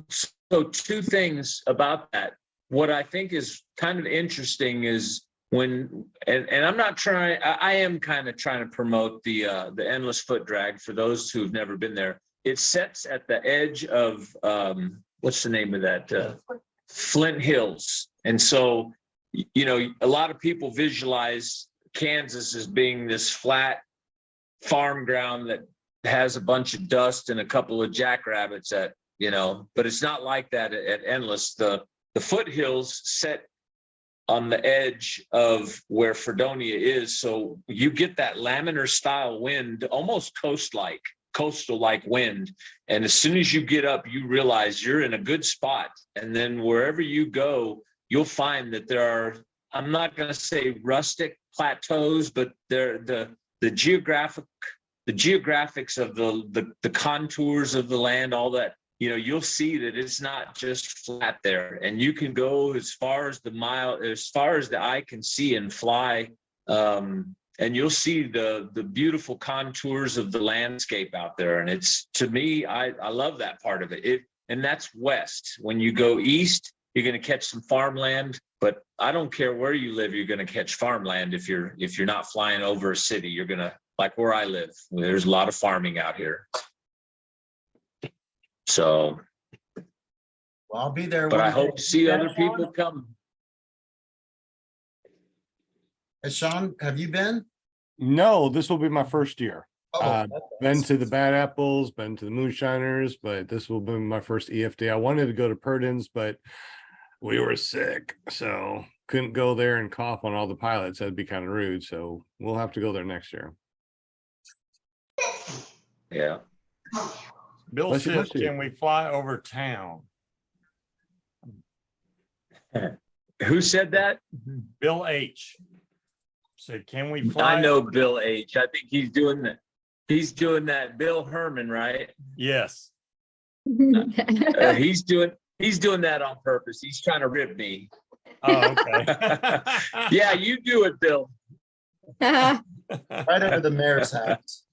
so two things about that. What I think is kind of interesting is when, and I'm not trying, I am kind of trying to promote the Endless Foot Drag for those who've never been there. It sets at the edge of, what's the name of that? Flint Hills. And so, you know, a lot of people visualize Kansas as being this flat farm ground that has a bunch of dust and a couple of jackrabbits at, you know, but it's not like that at Endless. The foothills set on the edge of where Fredonia is. So you get that laminar style wind, almost coastal like wind. And as soon as you get up, you realize you're in a good spot. And then wherever you go, you'll find that there are, I'm not going to say rustic plateaus, but they're the geographics of the contours of the land, all that, you know, you'll see that it's not just flat there, and you can go as far as the eye can see and fly. And you'll see the beautiful contours of the landscape out there. And it's, to me, I love that part of it. And that's west. When you go east, you're going to catch some farmland, but I don't care where you live, you're going to catch farmland. If you're not flying over a city, you're going to, like where I live, there's a lot of farming out here. So, Well, I'll be there. but I one hope day. to see other people come. Hey, Sean, have you been? No, this will be my first year. Oh, Been to the Bad Apples, been to the Moonshiners, but this will be my first EFD. I wanted to go to Purdon's, but we were sick, so couldn't go there and cough on all the pilots. That'd be kind of rude. So we'll have to go there next year. Yeah. Bill Bless you, says, bless you. can we fly over town? Who said that? Bill H. said, can we fly? I know over- Bill H. I think he's doing that. He's doing that. Bill Herman, right? Yes. He's doing that on purpose. He's trying to rip me. Oh, okay. Yeah, you do it, Bill. Right over the mayor's house.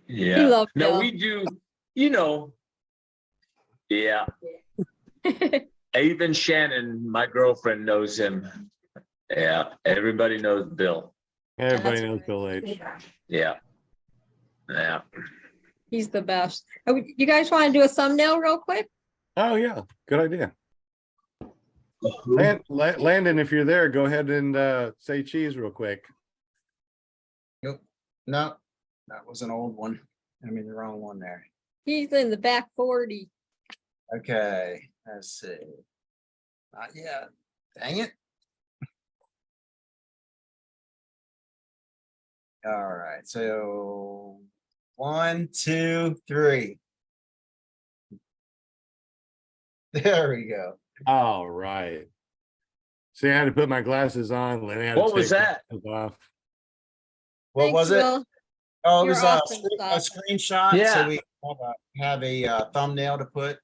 Yeah. love No, Bill. we do, you know. Yeah. Even Shannon, my girlfriend, knows him. Yeah, everybody knows Bill. Everybody That's knows right. Bill H. Yeah. Yeah. He's the best. Oh, you guys want to do a thumbnail real quick? Oh yeah, good idea. Landon, if you're there, go ahead and say cheese real quick. Nope. No, that was an old one. I mean, the wrong one there. He's in the back 40. Okay, let's see. Not yet. Dang it. All right, so 1, 2, 3. There we go. All right. See, I had to put my glasses on. and I had to What was take that? my glasses off. What Thanks, was it? Will. Oh, it You're was awesome, a Scott. screenshot. Yeah. So we have a thumbnail to put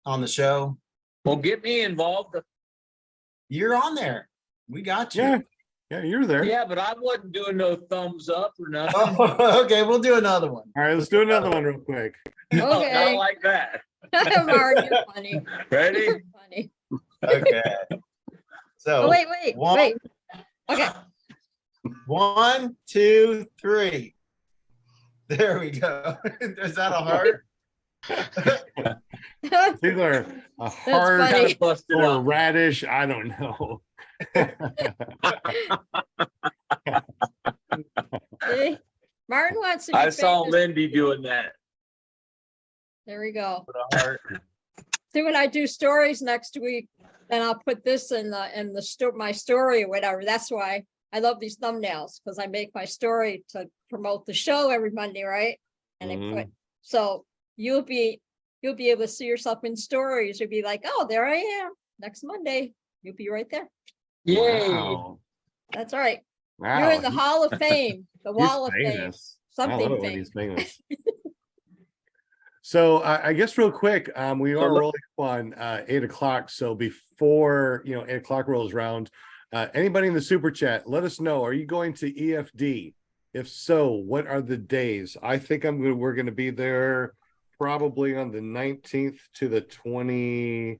on the show. Well, get me involved. You're on there. We got you. Yeah, yeah, you're there. Yeah, but I wasn't doing no thumbs up or nothing. Oh, okay, we'll do another one. All right, let's do another one real quick. No, not Okay. like that. Mark, you're funny. Ready? You're funny. Okay. So Oh, wait. one- Okay. 1, 2, 3. There we go. Is that a heart? It's either a heart funny. Kind of busted or a up. radish. I don't know. See? Martin wants to be I saw famous. Lindy doing that. There we go. Put a heart. See, when I do stories next week, then I'll put this in my story or whatever. That's why I love these thumbnails, because I make my story to promote the show every Monday, right? And I put, so you'll be able to see yourself in stories. You'll be like, oh, there I am next Monday. You'll be right there. Yay. Wow. That's right. Wow. You're in the Hall of Fame, the He's Wall of Fame, famous. I love something it when fame. he's famous. So I guess real quick, we are rolling on 8 o'clock. So before 8 o'clock rolls around, anybody in the super chat, let us know. Are you going to EFD? If so, what are the days? I think we're going to be there probably on the 19th to the 23rd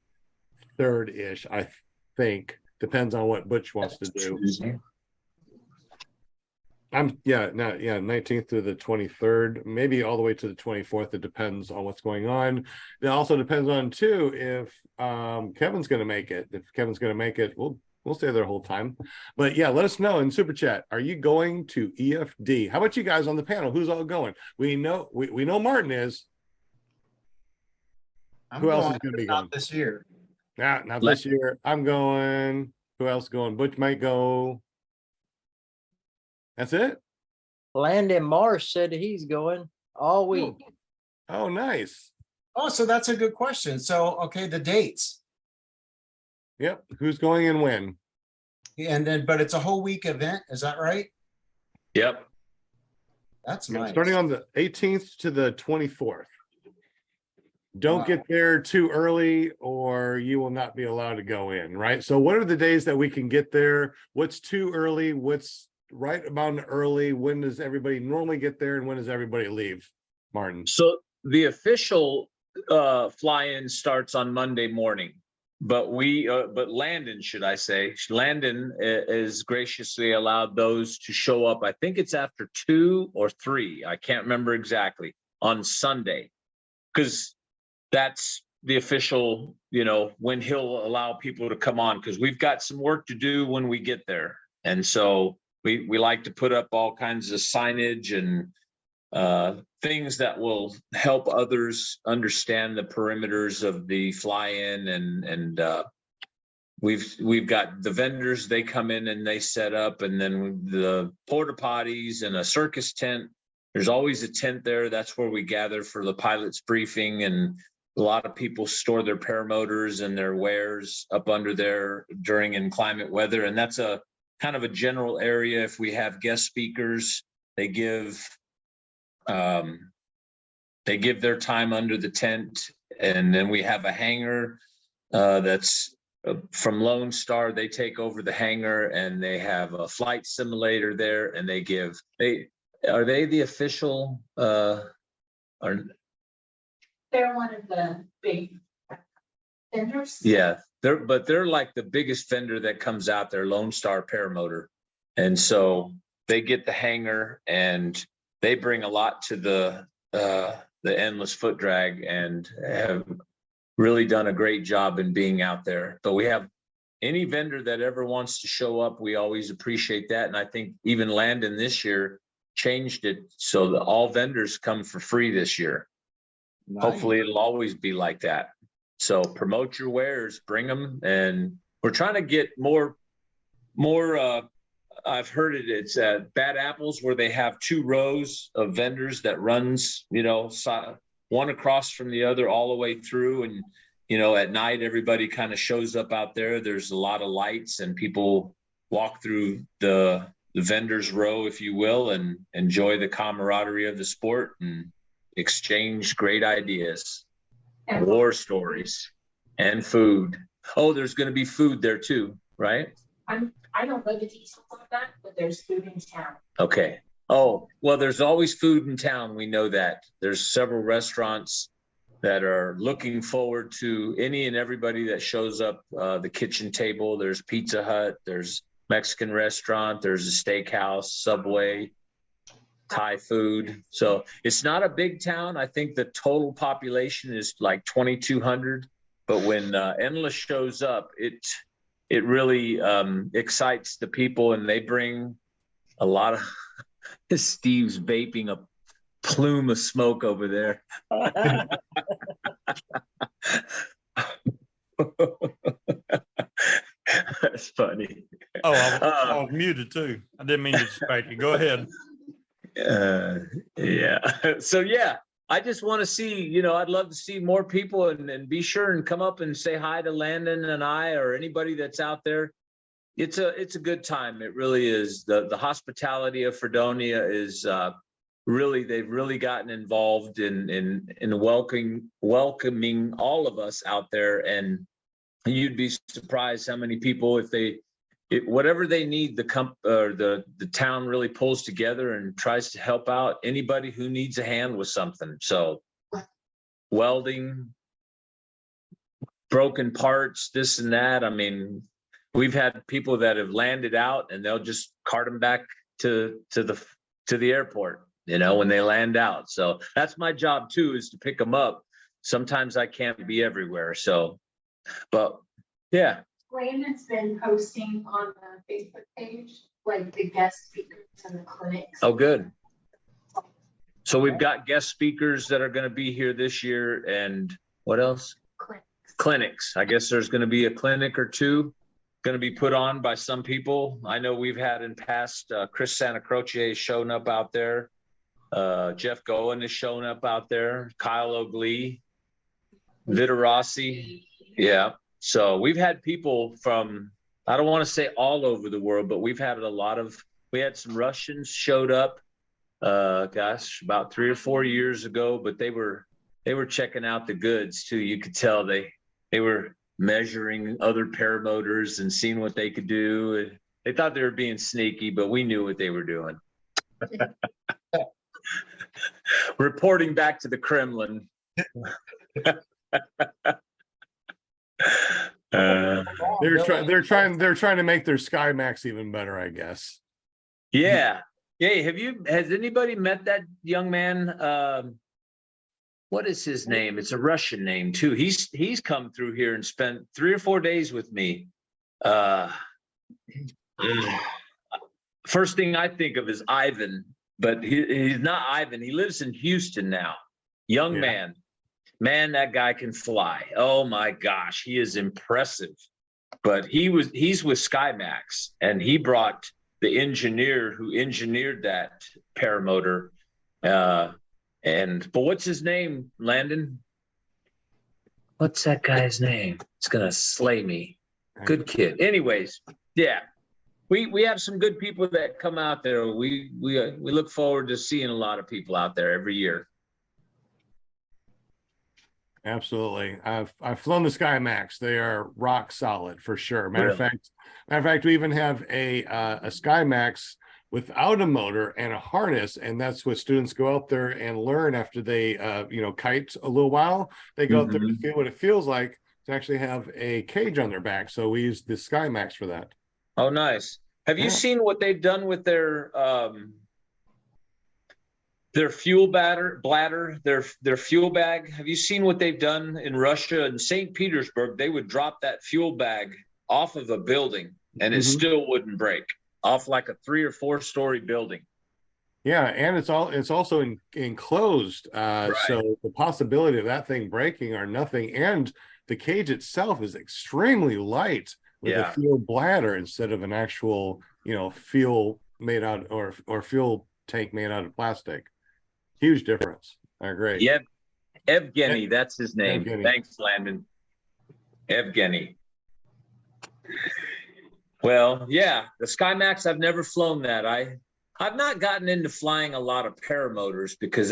ish. I think depends on what Butch wants to do. 19th to the 23rd, maybe all the way to the 24th. It depends on what's going on. It also depends on too if Kevin's going to make it. If Kevin's going to make it, we'll stay there the whole time. But yeah, let us know in super chat. Are you going to EFD? How about you guys on the panel? Who's all going? We know Martin is. Who else is going to be going this year? Not this year. I'm going. Who else is going? Butch might go. That's it. Landon Marsh said he's going all week. Oh, nice. Oh, so that's a good question. So, okay, the dates. Yep. Who's going and when? And then, but it's a whole week event. Is that right? Yep. That's Yeah, nice. starting on the 18th to the 24th. Don't Wow. get there too early or you will not be allowed to go in, right? So what are the days that we can get there? What's too early? What's right about early? When does everybody normally get there and when does everybody leave? Martin. So the official fly-in starts on Monday morning, but Landon, should I say, Landon is graciously allowed those to show up. I think it's after 2 or 3. I can't remember exactly, on Sunday, because that's the official, when he'll allow people to come on, because we've got some work to do when we get there. And so we like to put up all kinds of signage and things that will help others understand the perimeters of the fly-in, and we've got the vendors, they come in and they set up, and then the porta potties and a circus tent. There's always a tent there. That's where we gather for the pilot's briefing, and a lot of people store their paramotors and their wares up under there during inclement weather. And that's a kind of a general area. If we have guest speakers, they give their time under the tent. And then we have a hangar that's from Lone Star. They take over the hangar, and they have a flight simulator there, and are they the official They're one of the big vendors. yeah, they're like the biggest vendor that comes out there, Lone Star Paramotor. And so they get the hangar, and they bring a lot to the endless foot drag, and have really done a great job in being out there. But we have any vendor that ever wants to show up, we always appreciate that. And I think even Landon this year changed it so that all vendors come for free this year. Nice. Hopefully it'll always be like that. So promote your wares, bring them. And we're trying to get more I've heard it's Bad Apples, where they have 2 rows of vendors that runs, one across from the other all the way through. And, at night, everybody kind of shows up out there. There's a lot of lights, and people walk through the vendors row, if you will, and enjoy the camaraderie of the sport and exchange great ideas, And war stories, and food. Oh, there's going to be food there too, right? I don't know the details of that, but there's food in town. Okay. Oh, well, there's always food in town. We know that. There's several restaurants that are looking forward to any and everybody that shows up. The kitchen table, there's Pizza Hut, there's Mexican restaurant, there's a steakhouse, Subway, Thai food. So it's not a big town. I think the total population is like 2,200. But when Endless shows up, it really excites the people, and they bring a lot of Steve's vaping a plume of smoke over there. That's funny. Oh, I was muted too. I didn't mean to distract you. Go ahead. Yeah. So yeah, I just want to see, I'd love to see more people, and be sure and come up and say hi to Landon and I, or anybody that's out there. It's a good time. It really is. The hospitality of Fredonia is they've really gotten involved in welcoming all of us out there. And you'd be surprised how many people, whatever they need, the town really pulls together and tries to help out anybody who needs a hand with something. So welding, broken parts, this and that. I mean, we've had people that have landed out, and they'll just cart them back to the airport, when they land out. So that's my job too, is to pick them up. Sometimes I can't be everywhere. So, but yeah. Landon's been posting on the Facebook page, like the guest speakers and the clinics. Oh, good. So we've got guest speakers that are going to be here this year, and what else? Clinics. I guess there's going to be a clinic or two going to be put on by some people. I know we've had in past, Chris Santa Croce has shown up out there. Jeff Goen has shown up out there. Kyle O'Glee, Vita Rossi. Yeah. So we've had people from, I don't want to say all over the world, but we had some Russians showed up, about 3 or 4 years ago, but they were checking out the goods too. You could tell they were measuring other paramotors and seeing what they could do. They thought they were being sneaky, but we knew what they were doing. Reporting back to the Kremlin. They're trying to make their SkyMax even better, I guess. Yeah. Hey, has anybody met that young man? What is his name? It's a Russian name too. He's come through here and spent 3 or 4 days with me. First thing I think of is Ivan, but he's not Ivan. He lives in Houston now. Young Yeah. man, that guy can fly. Oh my gosh, he is impressive. But he's with SkyMax, and he brought the engineer who engineered that paramotor. But what's his name, Landon? What's that guy's name? It's gonna slay me. Good kid. Anyways, yeah, we have some good people that come out there. We look forward to seeing a lot of people out there every year. Absolutely. I've flown the SkyMax. They are rock solid for sure. Matter of Really? fact, we even have a SkyMax without a motor and a harness, and that's what students go out there and learn after they kite a little while. They go out there to feel what it feels like to actually have a cage on their back. So we use the SkyMax for that. Oh, nice. Have you seen what they've done with their fuel bladder, their fuel bag? Have you seen what they've done in Russia and St. Petersburg? They would drop that fuel bag off of a building and it still wouldn't break, off like a 3 or 4 story building. Yeah, and it's also enclosed. So the possibility of that thing breaking are nothing. And the cage itself is extremely light with a fuel bladder instead of an actual, fuel made out or fuel tank made out of plastic. Huge difference. I agree. Yeah, Evgeny, that's his name. Evgeny. Thanks, Landon. Evgeny. Well, yeah, the SkyMax, I've never flown that. I've not gotten into flying a lot of paramotors because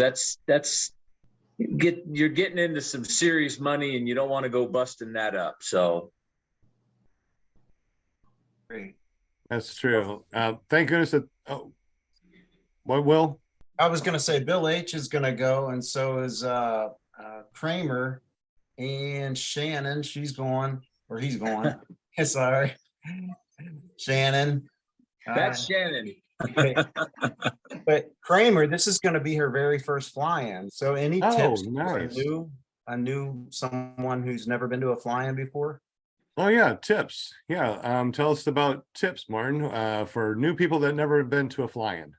you're getting into some serious money and you don't want to go busting that up. So Great. That's true. Thank goodness that. Oh, what will? I was gonna say Bill H is gonna go, and so is Kramer and Shannon. She's going, or he's going. Sorry, Shannon. that's Shannon. But Kramer, this is going to be her very first fly-in. So any tips for nice. a new someone who's never been to a fly-in before? Oh yeah, tips. Yeah, tell us about tips, Martin, for new people that never been to a fly-in.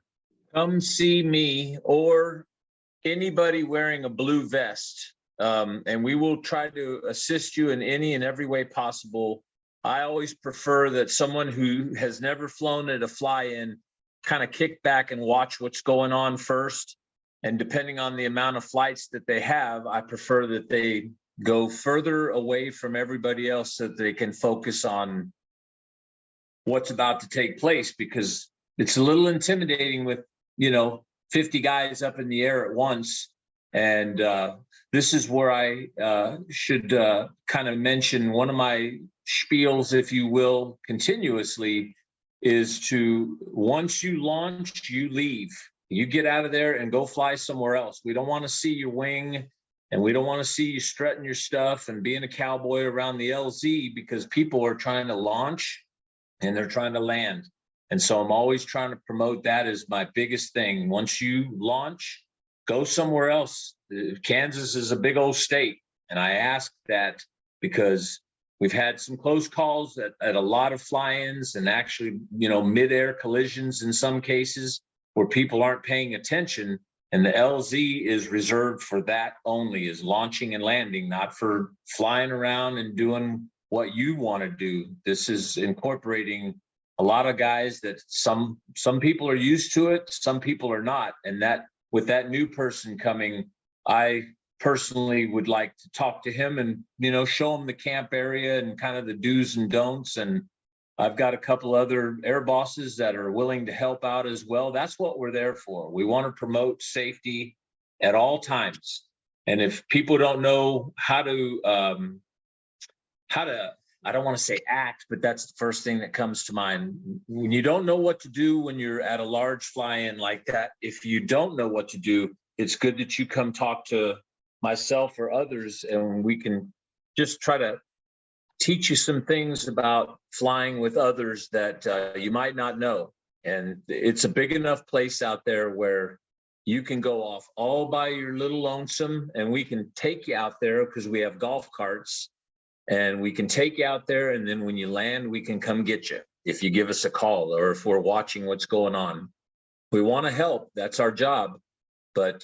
Come see me or anybody wearing a blue vest, and we will try to assist you in any and every way possible. I always prefer that someone who has never flown at a fly-in kind of kick back and watch what's going on first. And depending on the amount of flights that they have, I prefer that they go further away from everybody else so that they can focus on what's about to take place, because it's a little intimidating with 50 guys up in the air at once. And this is where I should kind of mention one of my spiels, if you will, continuously, is to, once you launch, you leave. You get out of there and go fly somewhere else. We don't want to see your wing, and we don't want to see you strutting your stuff and being a cowboy around the LZ, because people are trying to launch and they're trying to land. And so I'm always trying to promote that as my biggest thing. Once you launch, go somewhere else. Kansas is a big old state. And I ask that because we've had some close calls at a lot of fly-ins, and actually, mid-air collisions in some cases where people aren't paying attention. And the LZ is reserved for that only, is launching and landing, not for flying around and doing what you want to do. This is incorporating a lot of guys that some people are used to it, some people are not. And that, with that new person coming, I personally would like to talk to him and, show him the camp area and kind of the do's and don'ts. And I've got a couple other air bosses that are willing to help out as well. That's what we're there for. We want to promote safety at all times. And if people don't know how to, I don't want to say act, but that's the first thing that comes to mind. When you don't know what to do when you're at a large fly-in like that, if you don't know what to do, it's good that you come talk to myself or others, and we can just try to teach you some things about flying with others that you might not know. And it's a big enough place out there where you can go off all by your little lonesome, and we can take you out there because we have golf carts. And we can take you out there, and then when you land, we can come get you if you give us a call or if we're watching what's going on. We want to help. That's our job. But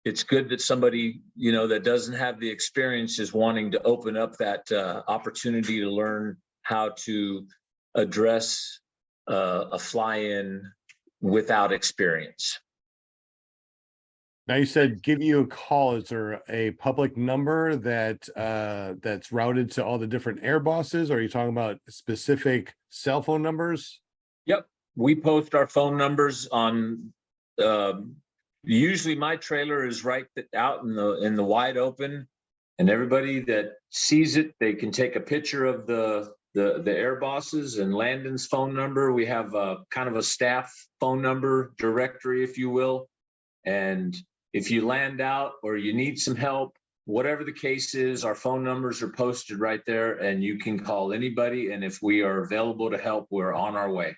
it's good that somebody, you know, that doesn't have the experience is wanting to open up that opportunity to learn how to address a fly-in without experience. Now you said give you a call. Is there a public number that that's routed to all the different air bosses? Or are you talking about specific cell phone numbers? Yep, we post our phone numbers on. Usually, my trailer is right out in the wide open, and everybody that sees it, they can take a picture of the air bosses and Landon's phone number. We have a kind of a staff phone number directory, if you will, and if you land out or you need some help, whatever the case is, our phone numbers are posted right there, and you can call anybody. And if we are available to help, we're on our way.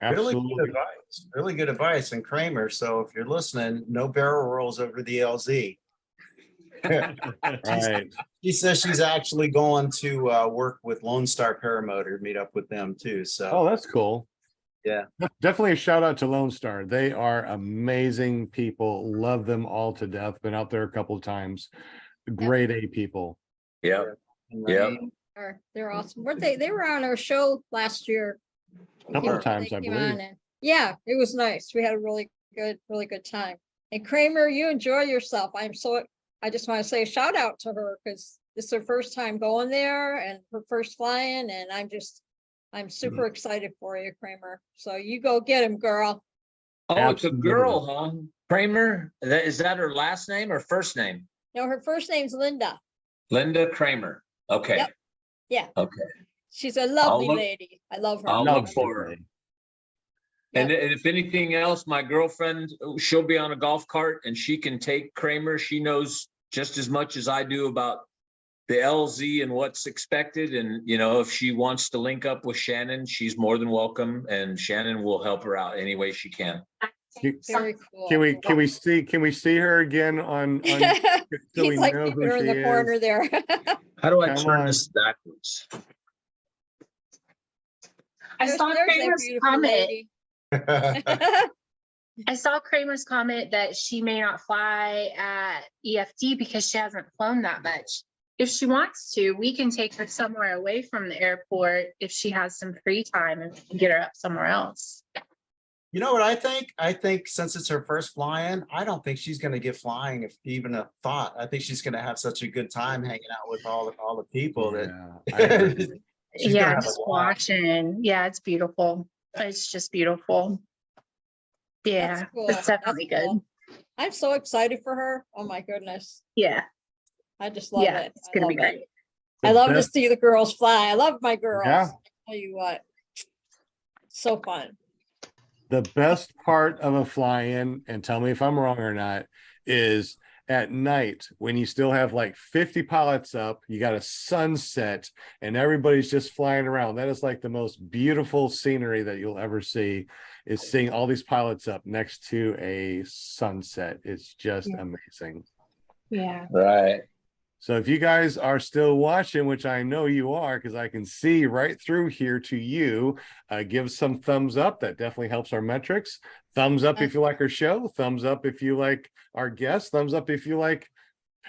Absolutely. Really good advice. Really good advice. And Kramer, so if you're listening, no barrel rolls over the LZ. Right. She says she's actually going to work with Lone Star Paramotor, meet up with them too. So Oh, that's cool. yeah. Definitely a shout out to Lone Star. They are amazing people. Love them all to death. Been out there a couple of times. Grade A people. Yep. Yep. They're awesome. Weren't they? They were on our show last year. Couple of They times, I came believe. on and- yeah, it was nice. We had a really good time. And Kramer, you enjoy yourself. I just want to say a shout out to her because this is her first time going there and her first flying. And I'm super excited for you, Kramer. So you go get him, girl. Oh, Absolutely. it's a girl, huh? Kramer. Is that her last name or first name? No, her first name's Linda. Linda Kramer. Okay. Yep. Yeah. Okay. She's a lovely look- lady. I love her. I'll Love look for her. it. And if anything else, my girlfriend, she'll be on a golf cart and she can take Kramer. She knows just as much as I do about the LZ and what's expected. And, you know, if she wants to link up with Shannon, she's more than welcome. And Shannon will help her out any way she can. Very cool. Can we see her again on so we He's like know keeping who her in she the corner is? there. How do I Come turn on. this backwards? I saw There's that Kramer's beautiful comment. lady. I saw Kramer's comment that she may not fly at EFD because she hasn't flown that much. If she wants to, we can take her somewhere away from the airport if she has some free time and get her up somewhere else. You know what I think? I think since it's her first flying, I don't think she's going to get flying if even a thought. I think she's going to have such a good time hanging out with all the people that Yeah, I agree. she's gonna Yeah, have a just ball. watching. Yeah, it's beautiful. It's just beautiful. Yeah, That's cool. it's definitely That's good. cool. I'm so excited for her. Oh my goodness. Yeah, I just love yeah, it. it's I gonna be love it. great. I love to best- see the girls fly. I love my girls. Yeah. I tell you what. So fun. The best part of a fly-in, and tell me if I'm wrong or not, is at night when you still have like 50 pilots up, you got a sunset, and everybody's just flying around. That is like the most beautiful scenery that you'll ever see, is seeing all these pilots up next to a sunset. It's just amazing. Yeah. Right. So if you guys are still watching, which I know you are, because I can see right through here to you, give some thumbs up. That definitely helps our metrics. Thumbs up if you like our show. Thumbs up if you like our guests. Thumbs up if you like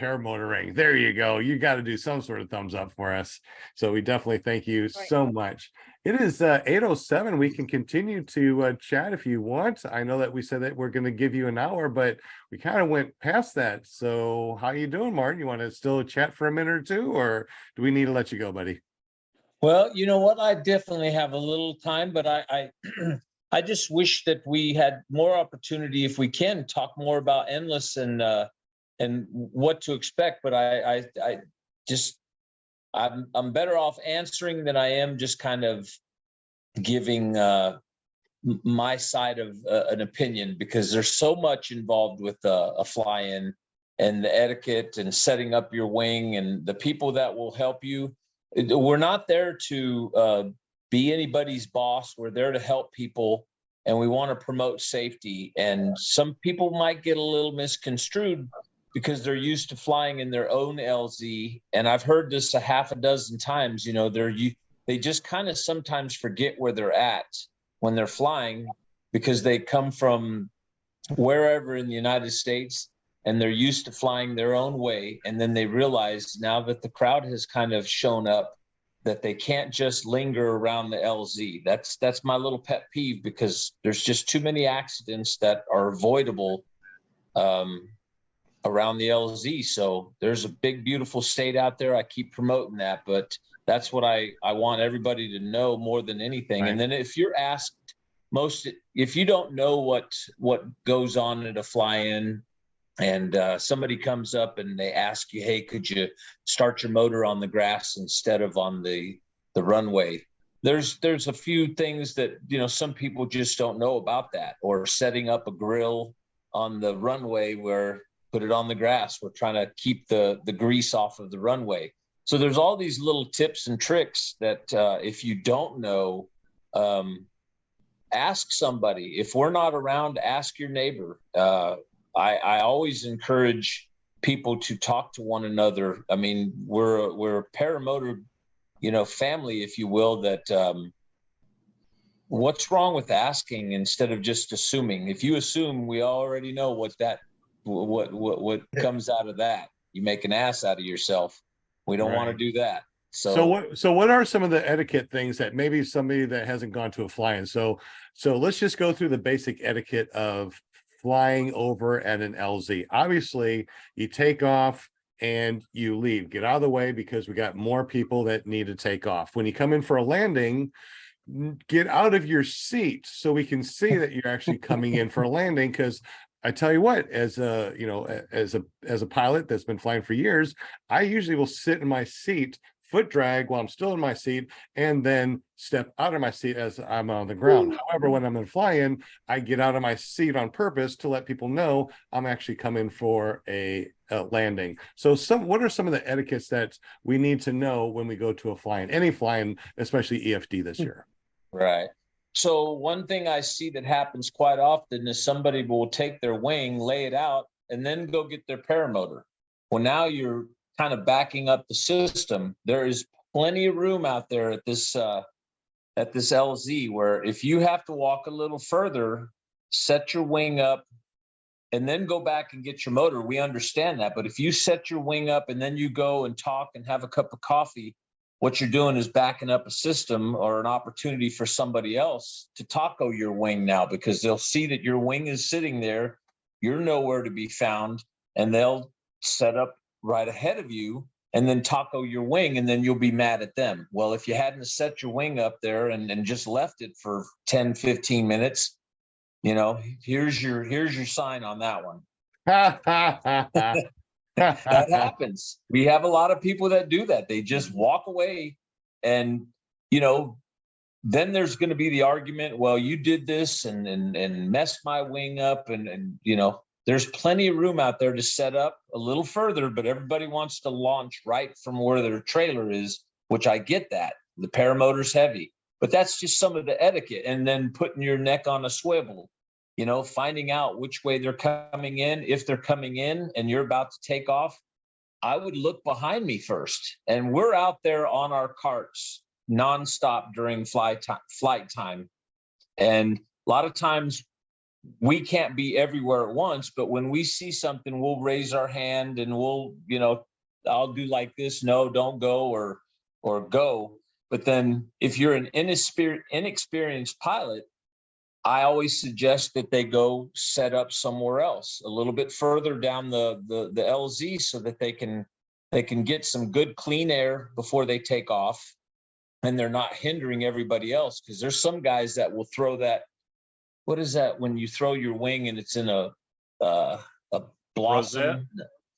paramotoring. There you go. You got to do some sort of thumbs up for us. So we definitely thank you so much. It is 8:07. We can continue to chat if you want. I know that we said that we're going to give you an hour, but we kind of went past that. So how you doing, Martin? You want to still chat for a minute or two, or do we need to let you go, buddy? Well, you know what? I definitely have a little time, but I I just wish that we had more opportunity if we can talk more about endless and what to expect. But I just I'm better off answering than I am just kind of giving my side of an opinion, because there's so much involved with a fly-in and the etiquette and setting up your wing and the people that will help you. We're not there to be anybody's boss. We're there to help people, and we want to promote safety. And some people might get a little misconstrued because they're used to flying in their own LZ. And I've heard this a half a dozen times, you know, they just kind of sometimes forget where they're at. when they're flying because they come from wherever in the United States and they're used to flying their own way. And then they realize now that the crowd has kind of shown up that they can't just linger around the LZ. That's my little pet peeve, because there's just too many accidents that are avoidable around the LZ. So there's a big, beautiful state out there. I keep promoting that, but that's what I want everybody to know more than anything. Right. And then if you're asked if you don't know what goes on at a fly-in, and somebody comes up and they ask you, hey, could you start your motor on the grass instead of on the runway? There's a few things that, some people just don't know about that, or setting up a grill on the runway where put it on the grass. We're trying to keep the grease off of the runway. So there's all these little tips and tricks that if you don't know, ask somebody. If we're not around, ask your neighbor. I always encourage people to talk to one another. I mean, we're a paramotor, family, if you will, that what's wrong with asking instead of just assuming? If you assume, we already know what comes out of that. You make an ass out of yourself. We don't want to do that. So what are some of the etiquette things that maybe somebody that hasn't gone to a fly-in? So let's just go through the basic etiquette of flying over at an LZ. Obviously, you take off and you leave. Get out of the way, because we got more people that need to take off. When you come in for a landing, get out of your seat so we can see that you're actually coming in for a landing. Because I tell you what, as a pilot that's been flying for years, I usually will sit in my seat, foot drag while I'm still in my seat, and then step out of my seat as I'm on the ground. However, when I'm in fly-in, I get out of my seat on purpose to let people know I'm actually coming for a landing. So what are some of the etiquettes that we need to know when we go to a fly-in, any fly-in, especially EFD this year? Right. So one thing I see that happens quite often is somebody will take their wing, lay it out, and then go get their paramotor. Well, now you're kind of backing up the system. There is plenty of room out there at this LZ, where if you have to walk a little further, set your wing up and then go back and get your motor. We understand that. But if you set your wing up and then you go and talk and have a cup of coffee, what you're doing is backing up a system or an opportunity for somebody else to taco your wing now, because they'll see that your wing is sitting there, you're nowhere to be found, and they'll set up right ahead of you and then taco your wing, and then you'll be mad at them. Well, if you hadn't set your wing up there and just left it for 10, 15 minutes, here's your sign on that one. That happens. We have a lot of people that do that. They just walk away, and then there's going to be the argument, well, you did this and messed my wing up, and there's plenty of room out there to set up a little further, but everybody wants to launch right from where their trailer is, which I get that. The paramotor's heavy, but that's just some of the etiquette. And then putting your neck on a swivel, finding out which way they're coming in. If they're coming in and you're about to take off, I would look behind me first. And we're out there on our carts nonstop during flight time. And a lot of times we can't be everywhere at once, but when we see something, we'll raise our hand and we'll, I'll do like this, no, don't go, or go. But then if you're an inexperienced pilot, I always suggest that they go set up somewhere else, a little bit further down the LZ, so that they can get some good clean air before they take off, and they're not hindering everybody else. Because there's some guys that will throw that. What is that when you throw your wing and it's in a blossom? Rosette?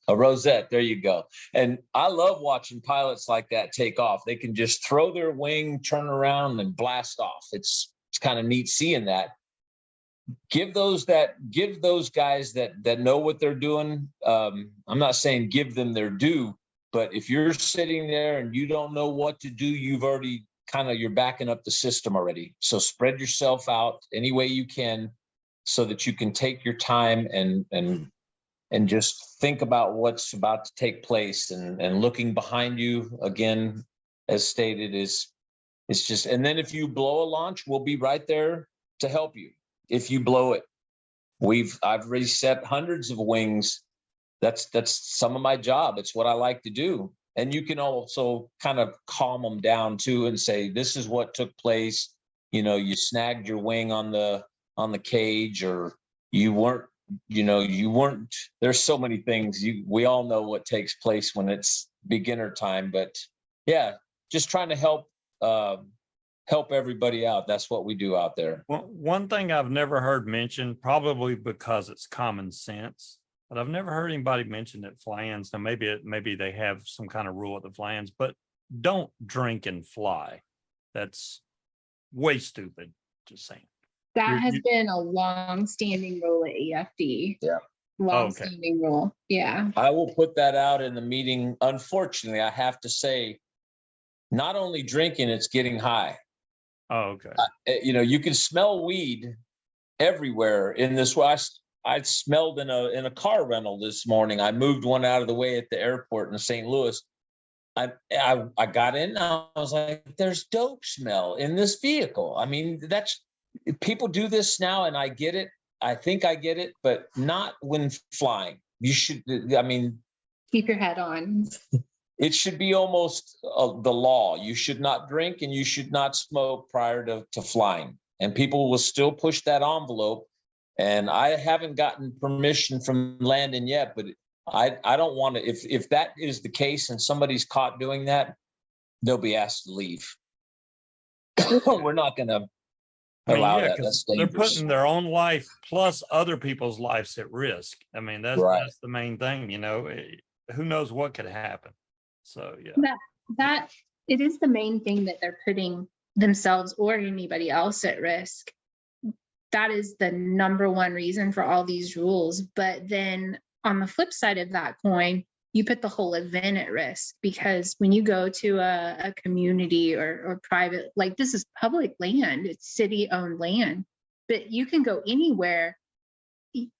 A rosette. There you go. And I love watching pilots like that take off. They can just throw their wing, turn around, and blast off. It's kind of neat seeing that. Give those guys that know what they're doing. I'm not saying give them their due, but if you're sitting there and you don't know what to do, you've already you're backing up the system already. So spread yourself out any way you can, so that you can take your time and just think about what's about to take place, and looking behind you, again, as stated, is it's just. And then if you blow a launch, we'll be right there to help you if you blow it. I've reset hundreds of wings. That's some of my job. It's what I like to do. And you can also kind of calm them down too and say, this is what took place. You know, you snagged your wing on the cage, or you weren't, there's so many things. We all know what takes place when it's beginner time, but yeah, just trying to help everybody out. That's what we do out there. Well, one thing I've never heard mentioned, probably because it's common sense, but I've never heard anybody mention at fly-ins. Now maybe they have some kind of rule at the fly-ins, but don't drink and fly. That's way stupid. Just saying. That has been a long-standing rule at EFD. Yeah. Long-standing rule. Yeah. I will put that out in the meeting. Unfortunately, I have to say, not only drinking, it's getting high. Oh, okay. You can smell weed everywhere in this. I smelled in a car rental this morning. I moved one out of the way at the airport in St. Louis. I got in. I was like, "There's dope smell in this vehicle." I mean, people do this now, and I get it. I think I get it, but not when flying. You should. I mean, keep your head on. It should be almost the law. You should not drink and you should not smoke prior to flying. And people will still push that envelope. And I haven't gotten permission from Landon yet, but I don't want to. If that is the case and somebody's caught doing that, they'll be asked to leave. We're not going to allow that. That's they're dangerous. putting their own life plus other people's lives at risk. I mean, that's the main thing. Who knows what could happen. So yeah, that it is the main thing, that they're putting themselves or anybody else at risk. That is the number one reason for all these rules. But then on the flip side of that coin, you put the whole event at risk, because when you go to a community or private, like this is public land, it's city-owned land, but you can go anywhere.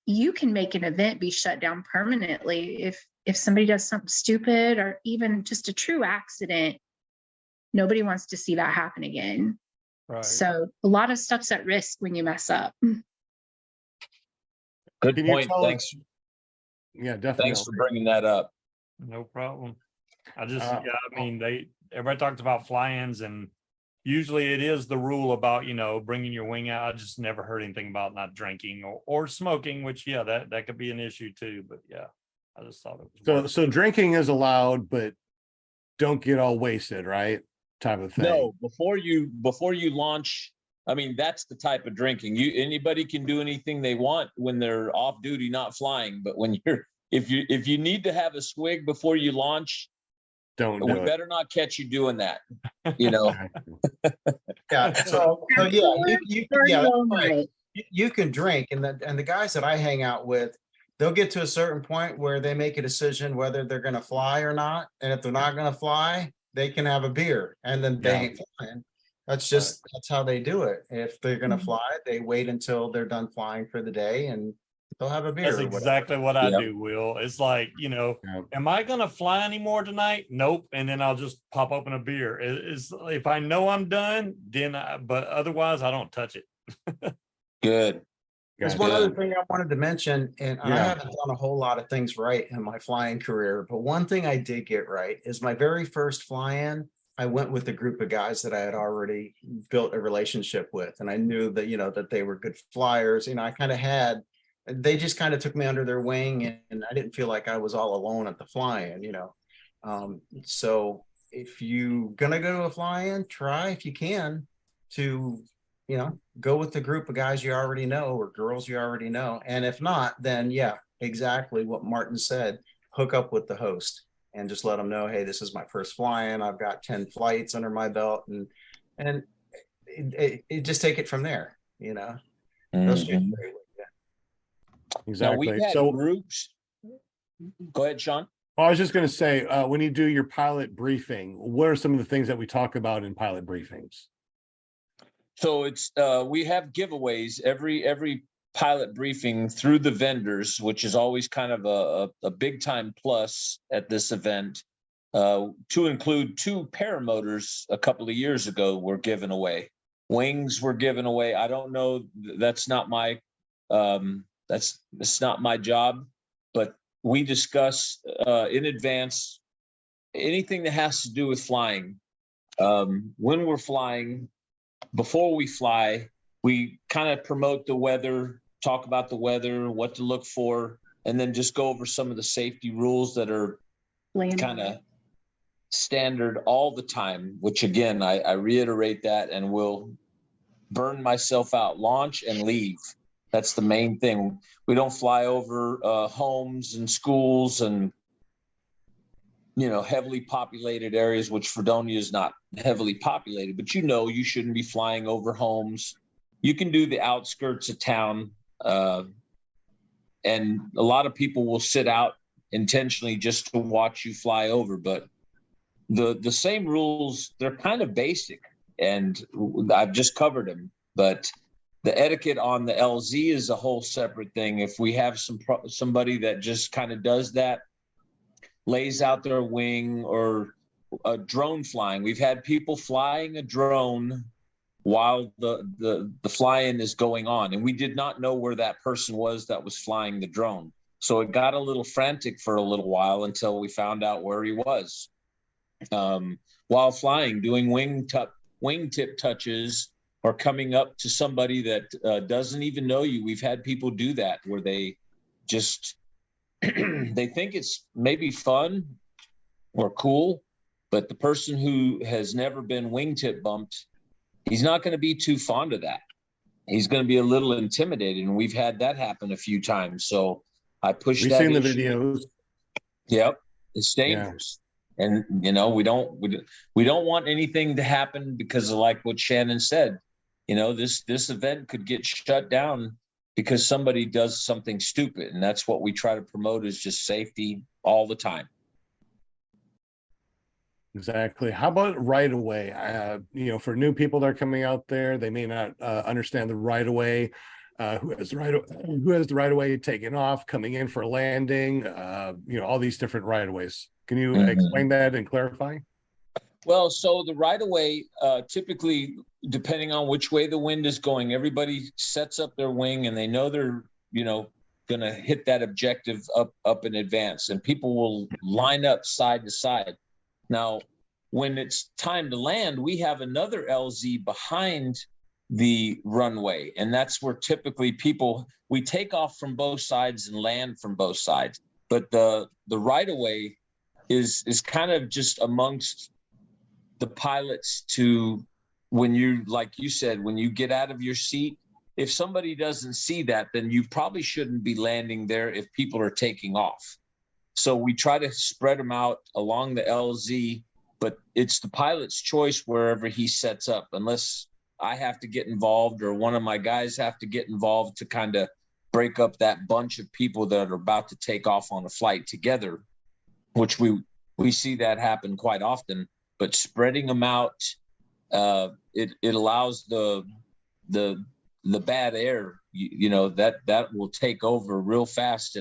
You can make an event be shut down permanently if somebody does something stupid or even just a true accident. Nobody wants to see that happen again. right. So a lot of stuff's at risk when you mess up. Good Can you point. tell- Thanks. Yeah, definitely. Thanks for bringing that up. No problem. I mean, everybody talks about fly-ins, and usually it is the rule about, bringing your wing out. I just never heard anything about not drinking or smoking, which, that could be an issue too. But yeah, I just thought it was. So drinking is allowed, but don't get all wasted, right? Type of thing. No, before you launch, I mean, that's the type of drinking. Anybody can do anything they want when they're off duty, not flying. But when if you need to have a swig before you launch, we better not catch you doing that. Yeah. So yeah, right. You can drink, and the guys that I hang out with, they'll get to a certain point where they make a decision whether they're going to fly or not. And if they're not going to fly, they can have a beer, and then they ain't flying. That's how they do it. If they're going to fly, they wait until they're done flying for the day, and they'll have a beer. That's exactly what I do, Will. It's like, am I going to fly anymore tonight? Nope. And then I'll just pop open a beer. It's if I know I'm done, then but otherwise I don't touch it. Good. There's one other thing I wanted to mention, and I haven't done a whole lot of things right in my flying career, but one thing I did get right is my very first fly-in, I went with a group of guys that I had already built a relationship with, and I knew that, that they were good flyers. They just kind of took me under their wing, and I didn't feel like I was all alone at the fly-in, So if you're gonna go to a fly-in, try, if you can, to go with the group of guys you already know or girls you already know. And if not, then exactly what Martin said, hook up with the host and just let them know, hey, this is my first fly-in. I've got 10 flights under my belt, and it just take it from there, Mm-hmm. Exactly. Now, we've had groups. Go ahead, Sean. Well, I was just going to say, when you do your pilot briefing, what are some of the things that we talk about in pilot briefings? So it's we have giveaways every pilot briefing through the vendors, which is always kind of a big time plus at this event. To include 2 paramotors a couple of years ago were given away. Wings were given away. I don't know. That's not my that's not my job, but we discuss in advance anything that has to do with flying. When we're flying, before we fly, we kind of promote the weather, talk about the weather, what to look for, and then just go over some of the safety rules that are kind of standard all the time, which again, I reiterate that and will burn myself out, launch and leave. That's the main thing. We don't fly over homes and schools and, heavily populated areas, which Fredonia is not heavily populated, but you shouldn't be flying over homes. You can do the outskirts of town. And a lot of people will sit out intentionally just to watch you fly over, but the same rules, they're kind of basic, and I've just covered them, but the etiquette on the LZ is a whole separate thing. If we have somebody that just kind of does that, lays out their wing, or a drone flying, we've had people flying a drone while the fly-in is going on, and we did not know where that person was that was flying the drone. So it got a little frantic for a little while until we found out where he was. While flying, doing wingtip touches, or coming up to somebody that doesn't even know you. We've had people do that where they just they think it's maybe fun or cool, but the person who has never been wingtip bumped, he's not going to be too fond of that. He's going to be a little intimidated, and we've had that happen a few times. So I push We've that seen the issue. videos. Yep, it's dangerous. Yeah. And we don't want anything to happen, because of like what Shannon said, this event could get shut down because somebody does something stupid, and that's what we try to promote, is just safety all the time. Exactly. How about right away? For new people that are coming out there, they may not understand the right of way. Who has the right of way taking off, coming in for a landing? All these different right of ways. Can you explain that and clarify? Well, so the right of way, typically, depending on which way the wind is going, everybody sets up their wing, and they know they're going to hit that objective up in advance, and people will line up side to side. Now, when it's time to land, we have another LZ behind the runway, and that's where typically we take off from both sides and land from both sides. But the right of way is kind of just amongst the pilots to, when you, like you said, when you get out of your seat, if somebody doesn't see that, then you probably shouldn't be landing there if people are taking off. So we try to spread them out along the LZ, but it's the pilot's choice wherever he sets up, unless I have to get involved or one of my guys have to get involved to kind of break up that bunch of people that are about to take off on a flight together, which we see that happen quite often. But spreading them out, it allows the bad air, that will take over real fast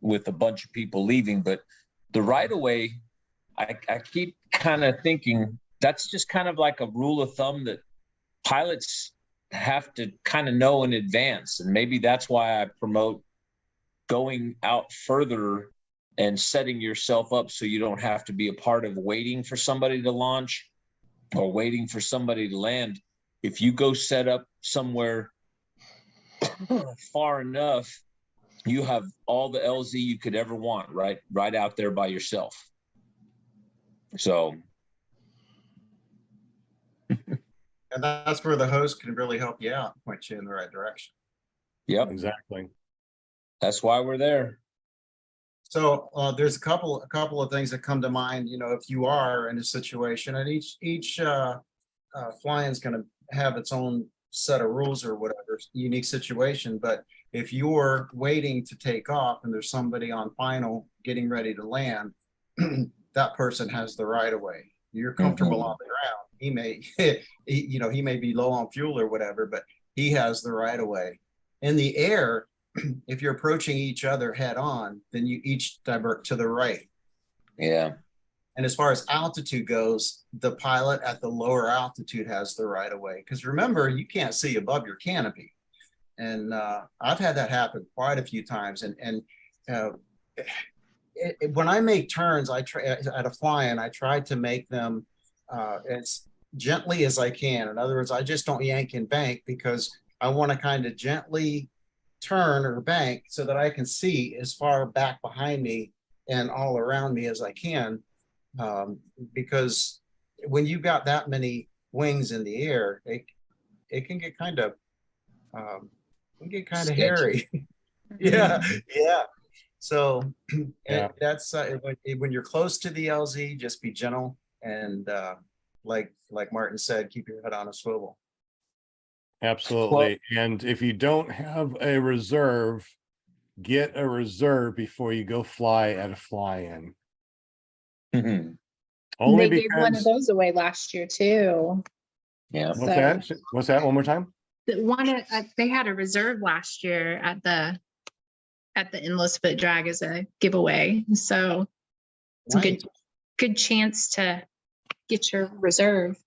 with a bunch of people leaving. But the right of way, I keep kind of thinking that's just kind of like a rule of thumb that pilots have to kind of know in advance. And maybe that's why I promote going out further and setting yourself up so you don't have to be a part of waiting for somebody to launch or waiting for somebody to land. If you go set up somewhere far enough, you have all the LZ you could ever want right out there by yourself. So and that's where the host can really help you out, point you in the right direction. Yep, exactly. That's why we're there. So there's a couple of things that come to mind. If you are in a situation, and each flying is going to have its own set of rules or whatever, unique situation. But if you're waiting to take off and there's somebody on final getting ready to land, that person has the right of way. You're comfortable on the ground. He may, he may be low on fuel or whatever, but he has the right of way. In the air, if you're approaching each other head on, then you each divert to the right. Yeah. And as far as altitude goes, the pilot at the lower altitude has the right of way. Because remember, you can't see above your canopy. And I've had that happen quite a few times. And when I make turns, I try at a fly-in, I try to make them as gently as I can. In other words, I just don't yank and bank because I want to kind of gently turn or bank so that I can see as far back behind me and all around me as I can. Because when you've got that many wings in the air, it can get kind of hairy. Yeah, yeah. So Yeah. that's when you're close to the LZ, just be gentle and like Martin said, keep your head on a swivel. Absolutely. And if you don't have a reserve, get a reserve before you go fly at a fly-in. Only They gave one of because those away last year too. Yeah. what's that? What's that? One more time? They had a reserve last year at the Endless Foot Drag as a giveaway. So it's a good chance to get your reserve.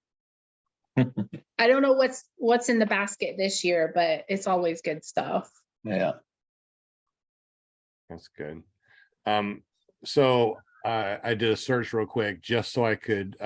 I don't know what's in the basket this year, but it's always good stuff. Yeah. That's good. So I did a search real quick just so I could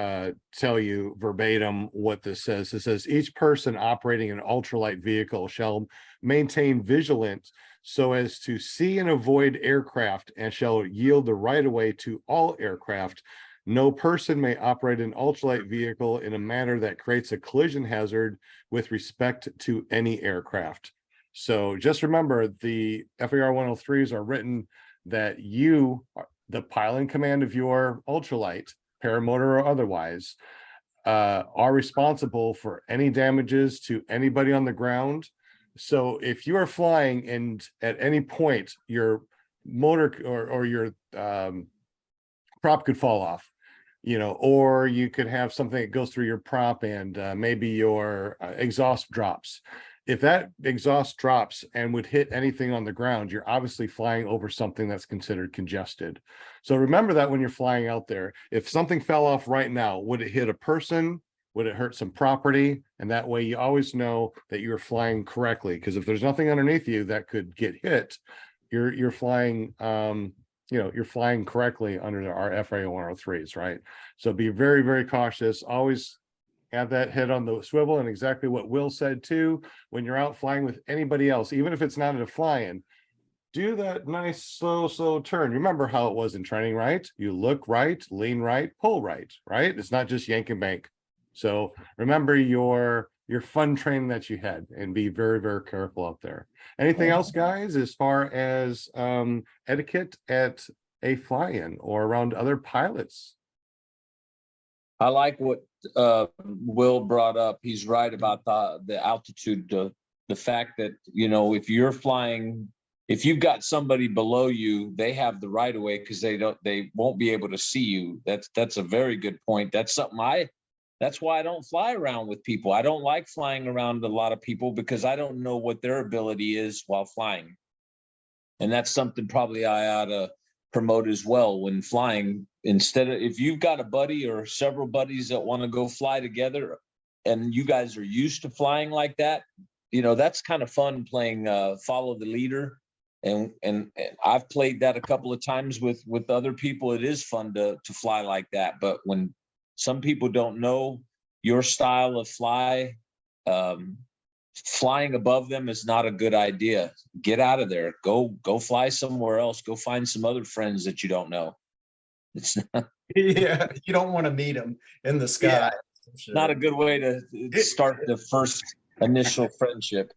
tell you verbatim what this says. It says each person operating an ultralight vehicle shall maintain vigilance so as to see and avoid aircraft and shall yield the right of way to all aircraft. No person may operate an ultralight vehicle in a manner that creates a collision hazard with respect to any aircraft. So just remember, the FAR 103s are written that you, the pilot in command of your ultralight, paramotor or otherwise, are responsible for any damages to anybody on the ground. So if you are flying and at any point your motor or your prop could fall off, or you could have something that goes through your prop and maybe your exhaust drops. If that exhaust drops and would hit anything on the ground, you're obviously flying over something that's considered congested. So remember that when you're flying out there, if something fell off right now, would it hit a person? Would it hurt some property? And that way you always know that you're flying correctly. Because if there's nothing underneath you that could get hit, you're flying you're flying correctly under our FAA 103s, right? So be very, very cautious. Always have that head on the swivel, and exactly what Will said too, when you're out flying with anybody else, even if it's not at a fly-in, do that nice slow turn. Remember how it was in training, right? You look right, lean right, pull right, right? It's not just yank and bank. So remember your fun training that you had and be very, very careful out there. Anything else, guys, as far as etiquette at a fly-in or around other pilots? I like what Will brought up. He's right about the altitude, the fact that, if you're flying, if you've got somebody below you, they have the right of way because they won't be able to see you. That's a very good point. That's something that's why I don't fly around with people. I don't like flying around a lot of people because I don't know what their ability is while flying. And that's something probably I ought to promote as well when flying. Instead of, if you've got a buddy or several buddies that want to go fly together and you guys are used to flying like that, that's kind of fun playing follow the leader. And I've played that a couple of times with other people. It is fun to fly like that. But when some people don't know your style of flying above them is not a good idea. Get out of there. Go fly somewhere else. Go find some other friends that you don't know. It's not, Yeah, you don't want to meet them in the sky. Yeah, not a good way to start the first initial friendship.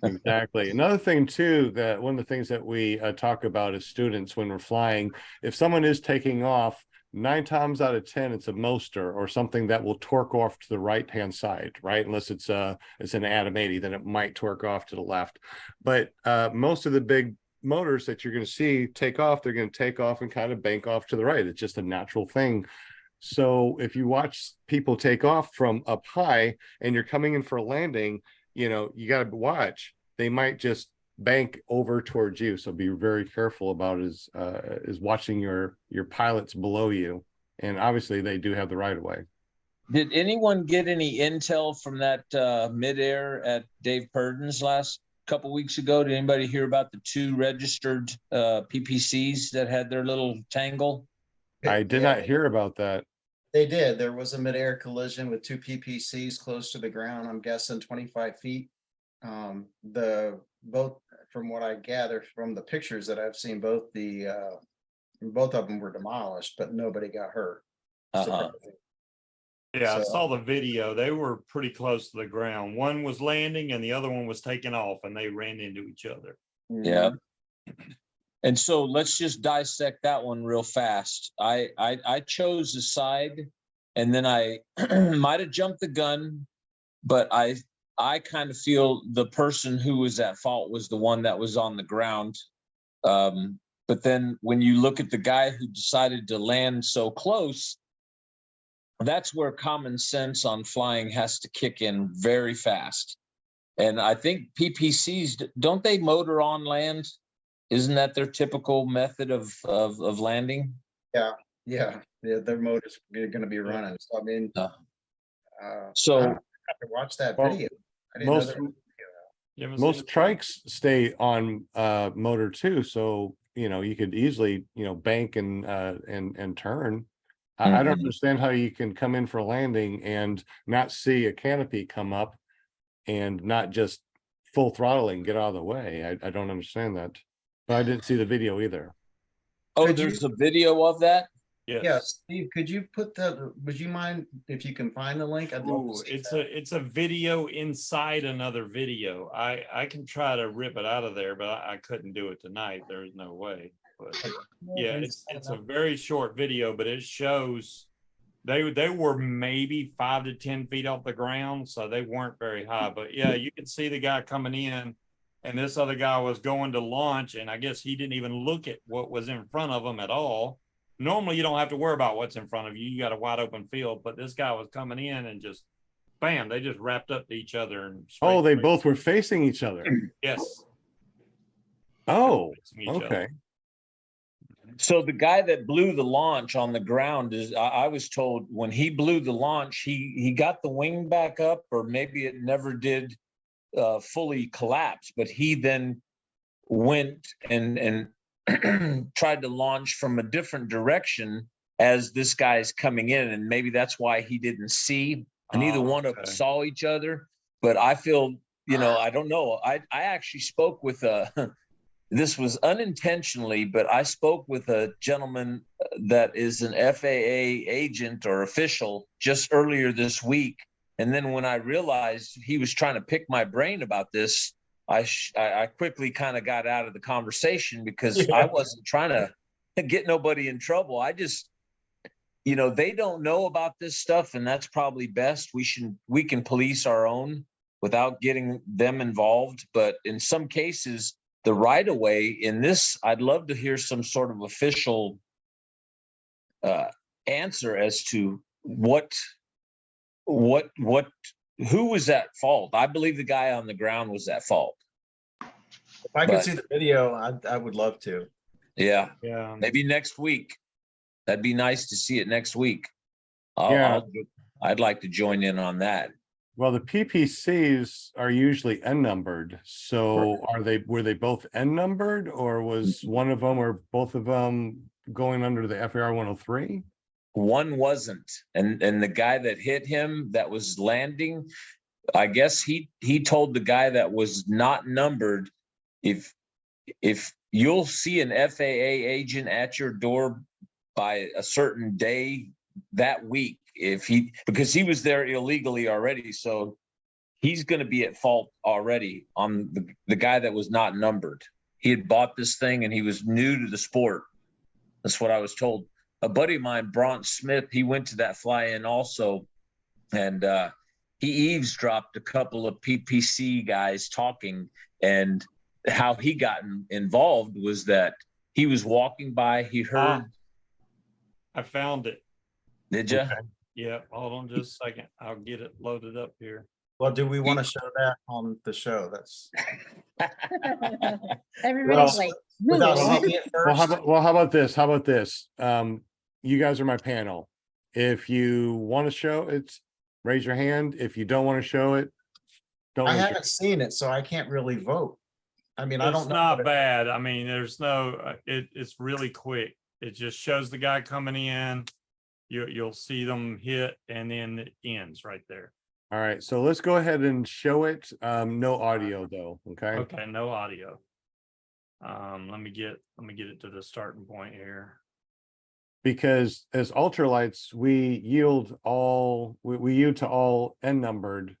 Exactly. Another thing too, that one of the things that we talk about as students when we're flying, if someone is taking off, 9 times out of 10, it's a moster or something that will torque off to the right-hand side, right? Unless it's an Atom 80, then it might torque off to the left. But most of the big motors that you're going to see take off, they're going to take off and kind of bank off to the right. It's just a natural thing. So if you watch people take off from up high and you're coming in for a landing, you got to watch. They might just bank over towards you. So be very careful about is watching your pilots below you. And obviously they do have the right of way. Did anyone get any intel from that midair at Dave Purden's last couple weeks ago? Did anybody hear about the 2 registered PPCs that had their little tangle? I did not hear about that. They did. There was a midair collision with 2 PPCs close to the ground. I'm guessing 25 feet. Both, from what I gather from the pictures that I've seen, both of them were demolished, but nobody got hurt. Surprising. Yeah, I So- saw the video. They were pretty close to the ground. One was landing and the other one was taking off, and they ran into each other. Yeah. And so let's just dissect that one real fast. I chose a side, and then I might have jumped the gun, but I kind of feel the person who was at fault was the one that was on the ground. But then when you look at the guy who decided to land so close, that's where common sense on flying has to kick in very fast. And I think PPCs, don't they motor on land? Isn't that their typical method of landing? Yeah, their motors are going to be running. So I mean, So I have to watch that Well, video. I didn't know most there was You haven't most seen it? trikes stay on motor too, so you could easily bank and turn. I don't Mhm. understand how you can come in for a landing and not see a canopy come up and not just full throttling, get out of the way. I don't understand that, but I didn't see the video either. Oh, Could you- there's a video of that? Yes. Yeah, Steve, could you put would you mind if you can find the link? I'd love to Ooh, see it's that. it's a video inside another video. I can try to rip it out of there, but I couldn't do it tonight. There's no way. But yeah, it's a very short video, but it shows they were maybe 5 to 10 feet off the ground, so they weren't very high. But yeah, you can see the guy coming in, and this other guy was going to launch, and I guess he didn't even look at what was in front of him at all. Normally you don't have to worry about what's in front of you. You got a wide open field, but this guy was coming in and just bam, they just wrapped up to each other and Oh, they both were facing each other. yes. Oh, Facing each other. okay. So the guy that blew the launch on the ground is, I was told when he blew the launch, he got the wing back up, or maybe it never did fully collapse, but he then went and tried to launch from a different direction as this guy's coming in, and maybe that's why he didn't see. And neither one of us saw each other. But I feel, I don't know. I actually spoke with this was unintentionally, but I spoke with a gentleman that is an FAA agent or official just earlier this week. And then when I realized he was trying to pick my brain about this, I quickly kind of got out of the conversation because I wasn't trying to get nobody in trouble. I just, they don't know about this stuff, and that's probably best. We can police our own without getting them involved. But in some cases, the right of way in this, I'd love to hear some sort of official answer as to who was at fault. I believe the guy on the ground was at fault. If I could see the video, I would love to. Yeah, Yeah. maybe next week. That'd be nice to see it next week. I'd like to join in on that. Well, the PPCs are usually N-numbered. So were they both N-numbered, or was one of them or both of them going under the FAR 103? One wasn't. And the guy that hit him that was landing, I guess he told the guy that was not numbered, if you'll see an FAA agent at your door by a certain day that week, because he was there illegally already, so he's going to be at fault already on the guy that was not numbered. He had bought this thing and he was new to the sport. That's what I was told. A buddy of mine, Bront Smith, he went to that fly-in also, and he eavesdropped a couple of PPC guys talking, and how he got involved was that he was walking by, he heard. I found it. Did you? Yeah, hold on just a second. I'll get it loaded up here. Well, do we want to show that on the show? That's Everybody's Well, like, without "Ooh." seeing it Well, first. how about this? How about this? You guys are my panel. If you want to show it, raise your hand. If you don't want to show it, don't I raise your haven't seen it, so I can't really vote. I mean, I It's don't know. not what it- bad. I mean, there's no, it's really quick. It just shows the guy coming in. You'll see them hit and then it ends right there. All right, so let's go ahead and show it. No audio though. Okay. Okay, no audio. Let me get it to the starting point here. Because as ultralights, we yield to all N numbered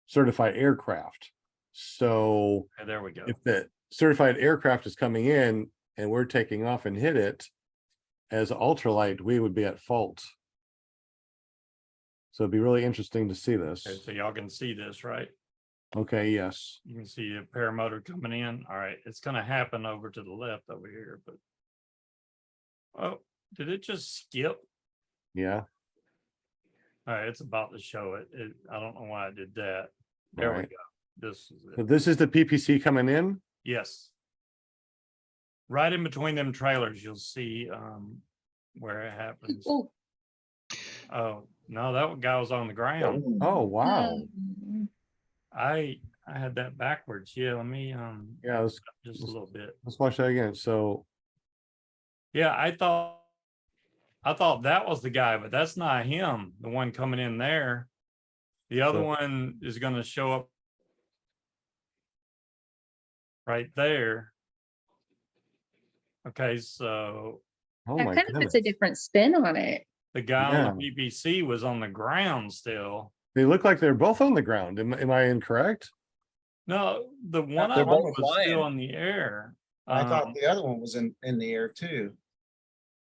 certified aircraft. So Okay, there we go. if the certified aircraft is coming in and we're taking off and hit it, as ultralight, we would be at fault. So it'd be really interesting to see this. Okay, so y'all can see this, right? Okay, yes. You can see a paramotor coming in. All right, it's gonna happen over to the left over here, but oh, did it just skip? Yeah. All right, it's about to show it. I don't know why I did that. All There we right. go. This is So it. this is the PPC coming in. Yes. Right in between them trailers, you'll see where it happens. Ooh. Oh, no, that guy was on the ground. Oh, wow. I had that backwards. Yeah, let me Yeah, just a little bit. let's watch that again. So Yeah, I thought that was the guy, but that's not him, the one coming in there. The other So- one is going to show up right there. Okay, so oh That my kind of goodness. puts a different spin on it. the guy on the BBC was on the ground still. They look like they're both on the ground. Am I incorrect? No, the one they're of them both was still flying. in the air. I thought Um, the other one was in the air too.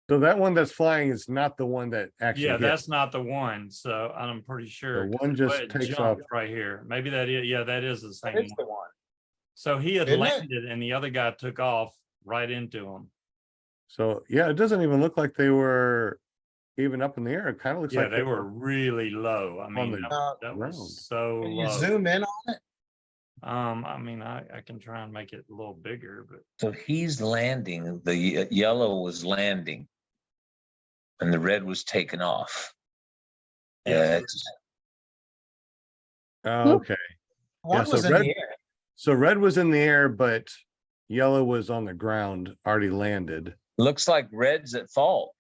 So that one that's flying is not the one that actually yeah, hit. that's not the one. So I'm pretty sure. The 'cause one it just went takes jumped off. right here. Maybe that is. Yeah, that is the That same is one. the one. So he had Isn't it? landed and the other guy took off right into him. So yeah, it doesn't even look like they were even up in the air. It kind of looks Yeah, like they were really low. I mean, the that ground. was so Can you low. zoom in on it? I mean, I can try and make it a little bigger, but So he's landing, the yellow was landing. And the red was taken off. Yes. Okay. One so was in red- the air. So red was in the air, but yellow was on the ground, already landed. Looks like red's at fault.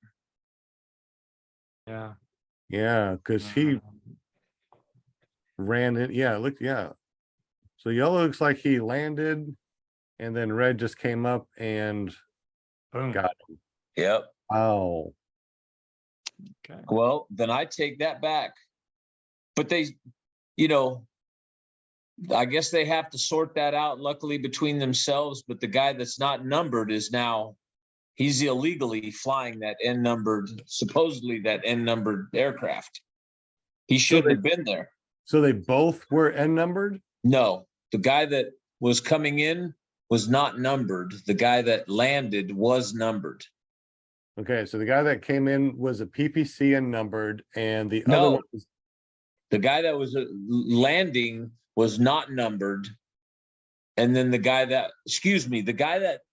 yeah. Yeah, because he ran it. Yeah, look, yeah. So yellow looks like he landed, and then red just came up and Boom. got Yep. oh. Okay. Well, then I take that back. But they, I guess they have to sort that out luckily between themselves, but the guy that's not numbered is now, he's illegally flying that supposedly that N numbered aircraft. He shouldn't have been there. So they both were N numbered? No, the guy that was coming in was not numbered. The guy that landed was numbered. Okay, so the guy that came in was a PPC and numbered, and the No. other one was The guy that was landing was not numbered. And then the guy that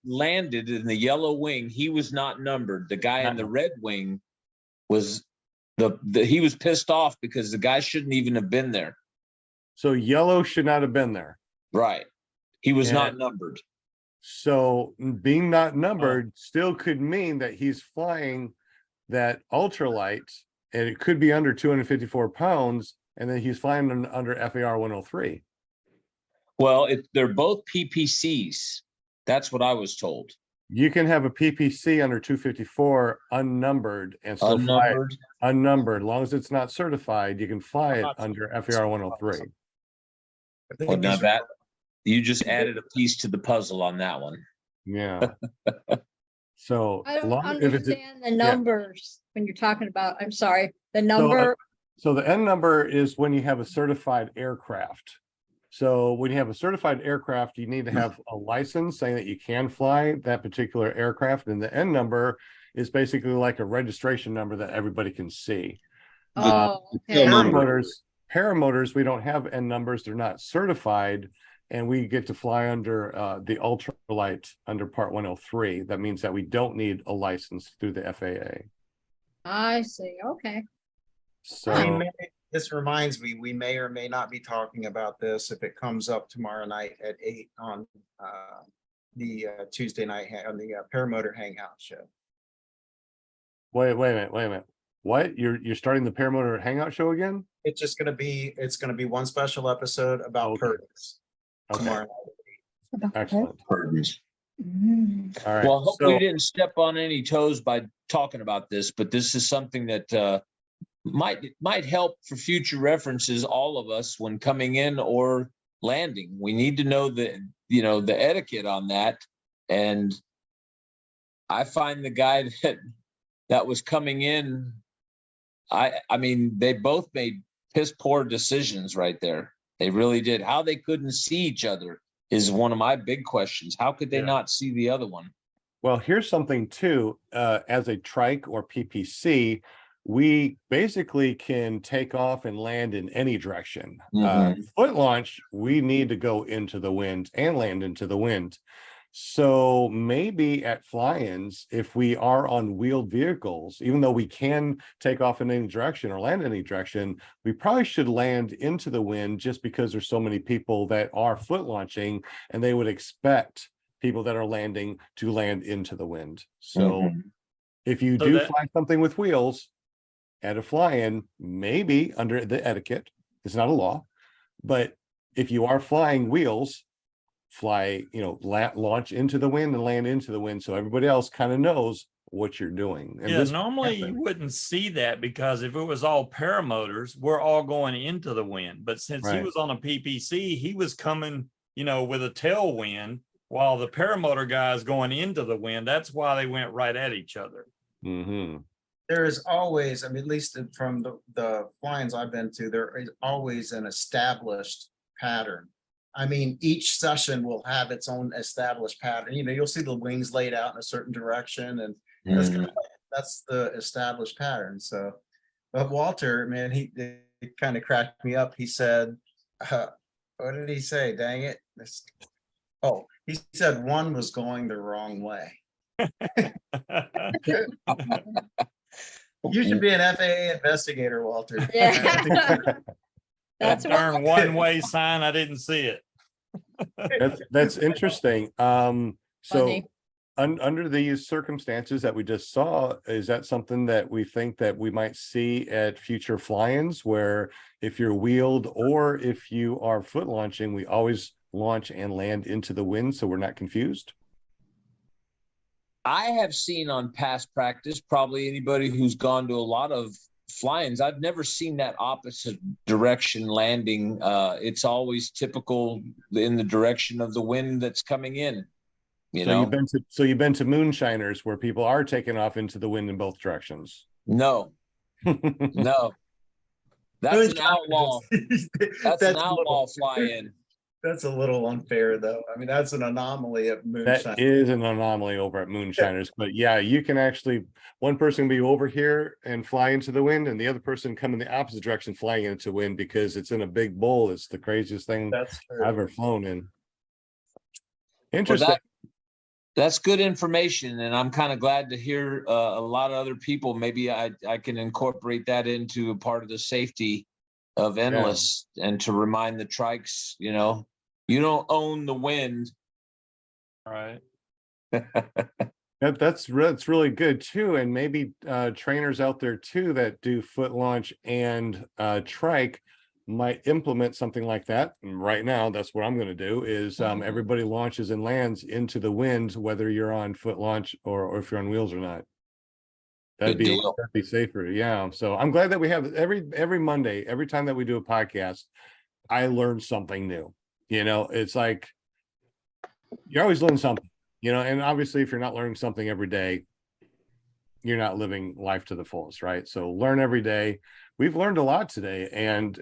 landed in the yellow wing, he was not numbered. The guy in the red wing was he was pissed off because the guy shouldn't even have been there. so yellow should not have been there. Right. He was Yeah. not numbered. So being not numbered still could mean that he's flying that ultralight, and it could be under 254 pounds, and then he's flying under FAR 103. Well, they're both PPCs. That's what I was told. You can have a PPC under 254 unnumbered and still fly it Unnumbered. unnumbered. As long as it's not certified, you can fly it Not under FAR 103. I think Well, now these- that you just added a piece to the puzzle on that one. Yeah. So I don't if it's understand the numbers when you're talking about, I'm sorry, the number. so the N number is when you have a certified aircraft. So when you have a certified aircraft, you need to have a license saying that you can fly that particular aircraft. And the N number is basically like a registration number that everybody can see. Oh, okay. Still number. paramotors, we don't have N numbers, they're not certified, and we get to fly under the ultralight under Part 103. That means that we don't need a license through the FAA. I see. Okay. So This reminds me, we may or may not be talking about this if it comes up tomorrow night at 8 on the Tuesday night on the Paramotor Hangout show. wait a minute. What? You're starting the Paramotor Hangout show again? It's just gonna be one special episode about Okay. Purds tomorrow night. Excellent. Pardons. All right. Well, I hope so, we didn't step on any toes by talking about this, but this is something that might help for future references, all of us, when coming in or landing. We need to know the etiquette on that. And I find the guy that was coming in, I mean, they both made piss poor decisions right there. They really did. How they couldn't see each other is one of my big questions. How could they not see the other one? well, here's something too. As a trike or PPC, we basically can take off and land in any direction. Foot launch, we need to go into the wind and land into the wind. So maybe at fly-ins, if we are on wheeled vehicles, even though we can take off in any direction or land in any direction, we probably should land into the wind, just because there's so many people that are foot launching, and they would expect people that are landing to land into the wind. So if you So do that- fly something with wheels at a fly-in, maybe under the etiquette, it's not a law, but if you are flying wheels, fly, launch into the wind and land into the wind, so everybody else kind of knows what you're doing. And Yeah, this normally you happened. wouldn't see that, because if it was all paramotors, we're all going into the wind. But since he Right. was on a PPC, he was coming, with a tailwind, while the paramotor guy is going into the wind. That's why they went right at each other. Mhm. There is always, I mean, at least from the fly-ins I've been to, there is always an established pattern. I mean, each session will have its own established pattern. You'll see the wings laid out in a certain direction, and that's the established pattern. So, but Walter, man, he kind of cracked me up. He said, what did he say? Dang it. He said one was going the wrong way. You should be an FAA investigator, Walter. Yeah. That That's darn what, one-way sign, I didn't see it. That's interesting. So Funny. under these circumstances that we just saw, is that something that we think that we might see at future fly-ins, where if you're wheeled or if you are foot launching, we always launch and land into the wind, so we're not confused? I have seen on past practice, probably anybody who's gone to a lot of fly-ins, I've never seen that opposite direction landing. It's always typical in the direction of the wind that's coming in. You've been to moonshiners where people are taking off into the wind in both directions. No, no. That's an outlaw. That's an outlaw fly-in. That's a little unfair, though. I mean, that's an anomaly at moonshine. That is an anomaly over at moonshiners, but yeah, you can actually, one person can be over here and fly into the wind, and the other person come in the opposite direction flying into wind, because it's in a big bowl. It's the craziest thing That's true. I've ever flown in. Well, Interesting. that's good information, and I'm kind of glad to hear a lot of other people. Maybe I can incorporate that into a part of the safety of endless, and to remind the trikes, you don't own the wind. Right. That's really good too, and maybe trainers out there too that do foot launch and trike might implement something like that. And right now, that's what I'm going to do is everybody launches and lands into the wind, whether you're on foot launch or if you're on wheels or not. That'd Good deal. be safer. Yeah. So I'm glad that we have every Monday, every time that we do a podcast, I learn something new. It's like you're always learning something, and obviously if you're not learning something every day, you're not living life to the fullest, right? So learn every day. We've learned a lot today, and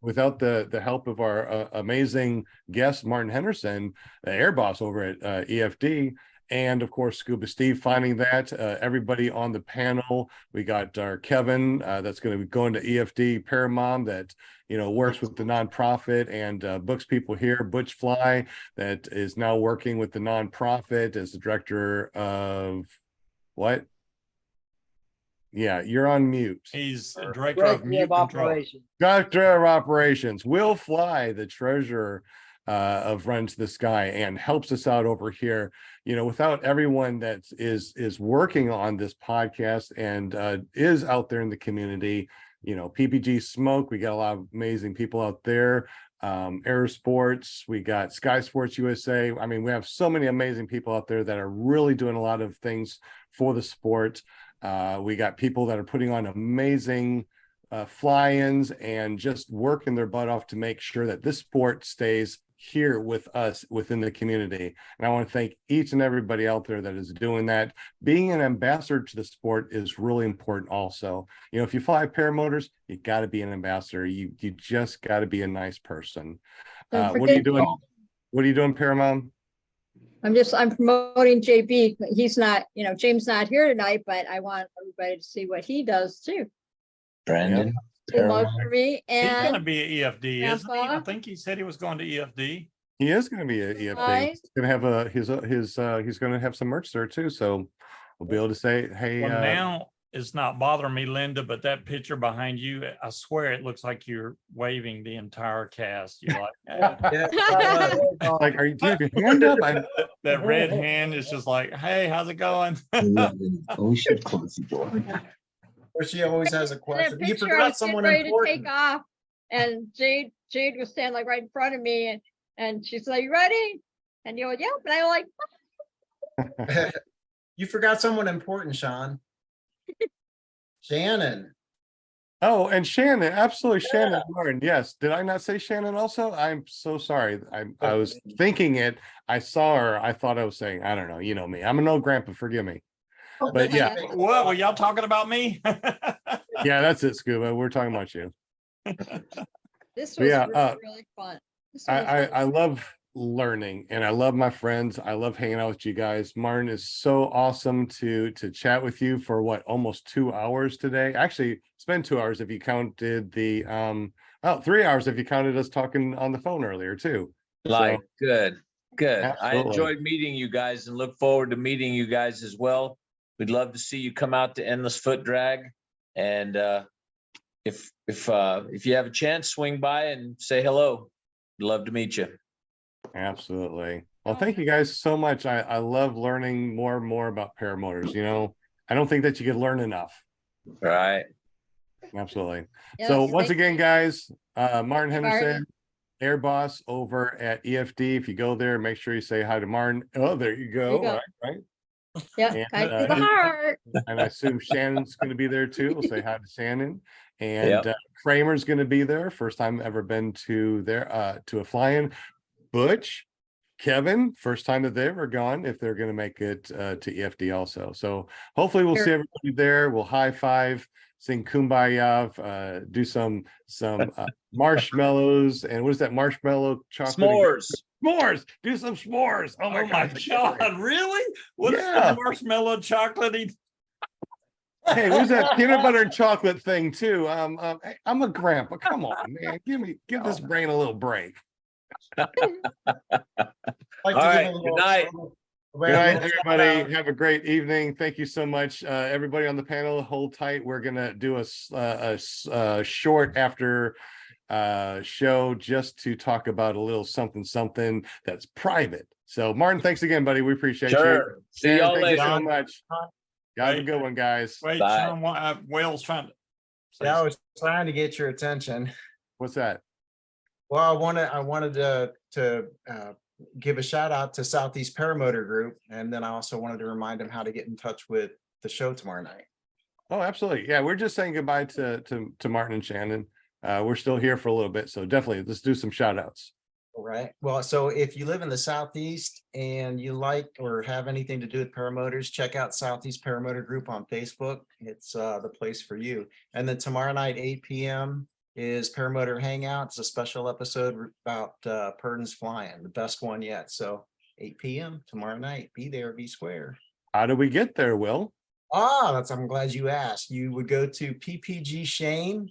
without the help of our amazing guest Martin Henderson, the air boss over at EFD, and of course Scuba Steve finding that. Everybody on the panel, we got our Kevin that's going to be going to EFD Paramount that works with the nonprofit and books people here. Butch Fly that is now working with the nonprofit as the director of what? Yeah, you're on mute. He's director of mute control. operations. Director of Operations. Will Fly, the treasurer of Run to the Sky, and helps us out over here. Without everyone that is working on this podcast and is out there in the community, PPG Smoke, we got a lot of amazing people out there. Air Sports, we got Sky Sports USA. I mean, we have so many amazing people out there that are really doing a lot of things for the sport. We got people that are putting on amazing fly-ins and just working their butt off to make sure that this sport stays here with us within the community. And I want to thank each and everybody out there that is doing that. Being an ambassador to the sport is really important also. If you fly paramotors, you got to be an ambassador. You just got to be a nice person. What are you doing? What are you doing, Paramount? I'm promoting JB. He's not, James not here tonight, but I want everybody to see what he does too. Brandon. He loves for me. He's going to And be at EFD, isn't he? I Grandpa? think he said he was going to EFD. He is going to be at EFD. Nice. He's going to have he's going to have some merch there too. So we'll be able to say, hey, Well, now it's not bothering me, Linda, but that picture behind you, I swear it looks like you're waving the entire cast. You're like, "Hey." like, do you have your hand up? That red hand is just like, hey, how's it going? We should close the door. Or she always has a in that question. You picture, I forgot was getting someone ready to take important. off, and Jade was standing like right in front of me, and she's like, "You ready?" And you go, "Yep." And I'm like, You forgot someone important, Sean. Shannon. Oh, and Shannon, absolutely, Shannon Martin. Yes, did I not say Shannon also? I'm so sorry. I was thinking it. I saw her. I thought I was saying, I don't know. You know me. I'm an old grandpa. Forgive me. But yeah, What were y'all talking about me? yeah, that's it, Scuba. We're talking about you. this was Yeah, really fun. This was I love learning and I love my friends. I love hanging out with you guys. Martin, is so awesome to chat with you for what, almost 2 hours today. Actually, it's been 2 hours if you counted the 3 hours if you counted us talking on the phone earlier too. Like, good. I Absolutely. enjoyed meeting you guys and look forward to meeting you guys as well. We'd love to see you come out to Endless Foot Drag. And if you have a chance, swing by and say hello. We'd love to meet you. Absolutely. Well, thank you guys so much. I love learning more and more about paramotors. I don't think that you can learn enough. Right. Absolutely. Yes, So once thank again, guys, Martin Henderson, Martin. Air Boss over at EFD. If you go there, make sure you say hi to Martin. Oh, there you go. go. Right. Yeah, And, guys to the heart. And I assume Shannon's going to be there too. We'll say hi to Shannon. And Yep. Kramer's going to be there. First time ever been to there to a fly-in. Butch, Kevin, first time that they've ever gone, if they're going to make it to EFD also. So hopefully we'll see everybody there. We'll high five, sing Kumbaya, do some marshmallows. And what is that marshmallow chocolate? S'mores. S'mores. Do some s'mores. Oh my Oh my God. God, really? What is Yeah. the marshmallow chocolatey? Hey, there's that peanut butter and chocolate thing too. Hey, I'm a grandpa. Come on, man. Give this brain a little break. Like All to right, give a good little- night. Good night, everybody. Have a great evening. Thank you so much, everybody on the panel. Hold tight. We're gonna do a short after show just to talk about a little something that's private. So, Martin, thanks again, buddy. We appreciate you. Sure. See Shannon, y'all thank later. you so much. Have a good one, guys. Wait, Bye. Sean, Wales trying to say Yeah, I was trying to get your attention. What's that? Well, I wanted to give a shout out to Southeast Paramotor Group, and then I also wanted to remind them how to get in touch with the show tomorrow night. Oh, absolutely. Yeah, we're just saying goodbye to Martin and Shannon. We're still here for a little bit, so definitely let's do some shout outs. All right. Well, so if you live in the Southeast and you like or have anything to do with paramotors, check out Southeast Paramotor Group on Facebook. It's the place for you. And then tomorrow night, 8 p.m. is Paramotor Hangout. It's a special episode about Purdon's Flying, the best one yet. So 8 p.m. tomorrow night. Be there, be square. How do we get there, Will? I'm glad you asked. You would go to ppgshane.com.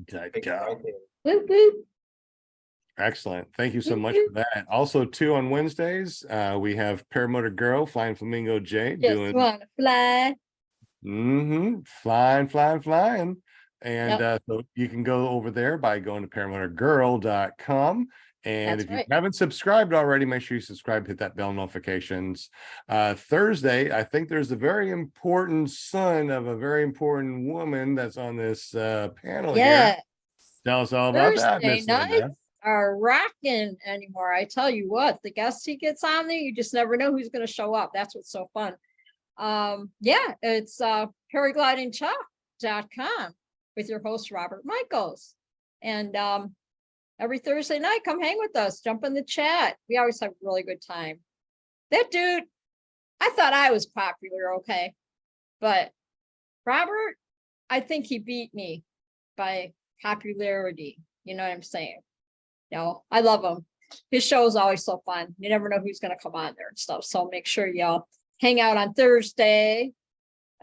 Pick it right there. Whoop, whoop. Excellent. Thank you so much for that. Also, too, on Wednesdays, we have Paramotor Girl, Flying Flamingo J, Just doing wanna fly. flying. And Yep. so you can go over there by going to paramotorgirl.com. And That's if you right. haven't subscribed already, make sure you subscribe, hit that bell notifications. Thursday, I think there's a very important son of a very important woman that's on this panel here. Yeah, Tell us all about that, Thursday Miss Linda. nights are rocking anymore. I tell you what, the guests he gets on there, you just never know who's going to show up. That's what's so fun. Yeah, it's paraglidingtalk.com with your host Robert Michaels. And every Thursday night, come hang with us, jump in the chat. We always have a really good time. That dude, I thought I was popular, okay, but Robert, I think he beat me by popularity. You know what I'm saying? No, I love him. His show is always so fun. You never know who's going to come on there and stuff. So make sure y'all hang out on Thursday.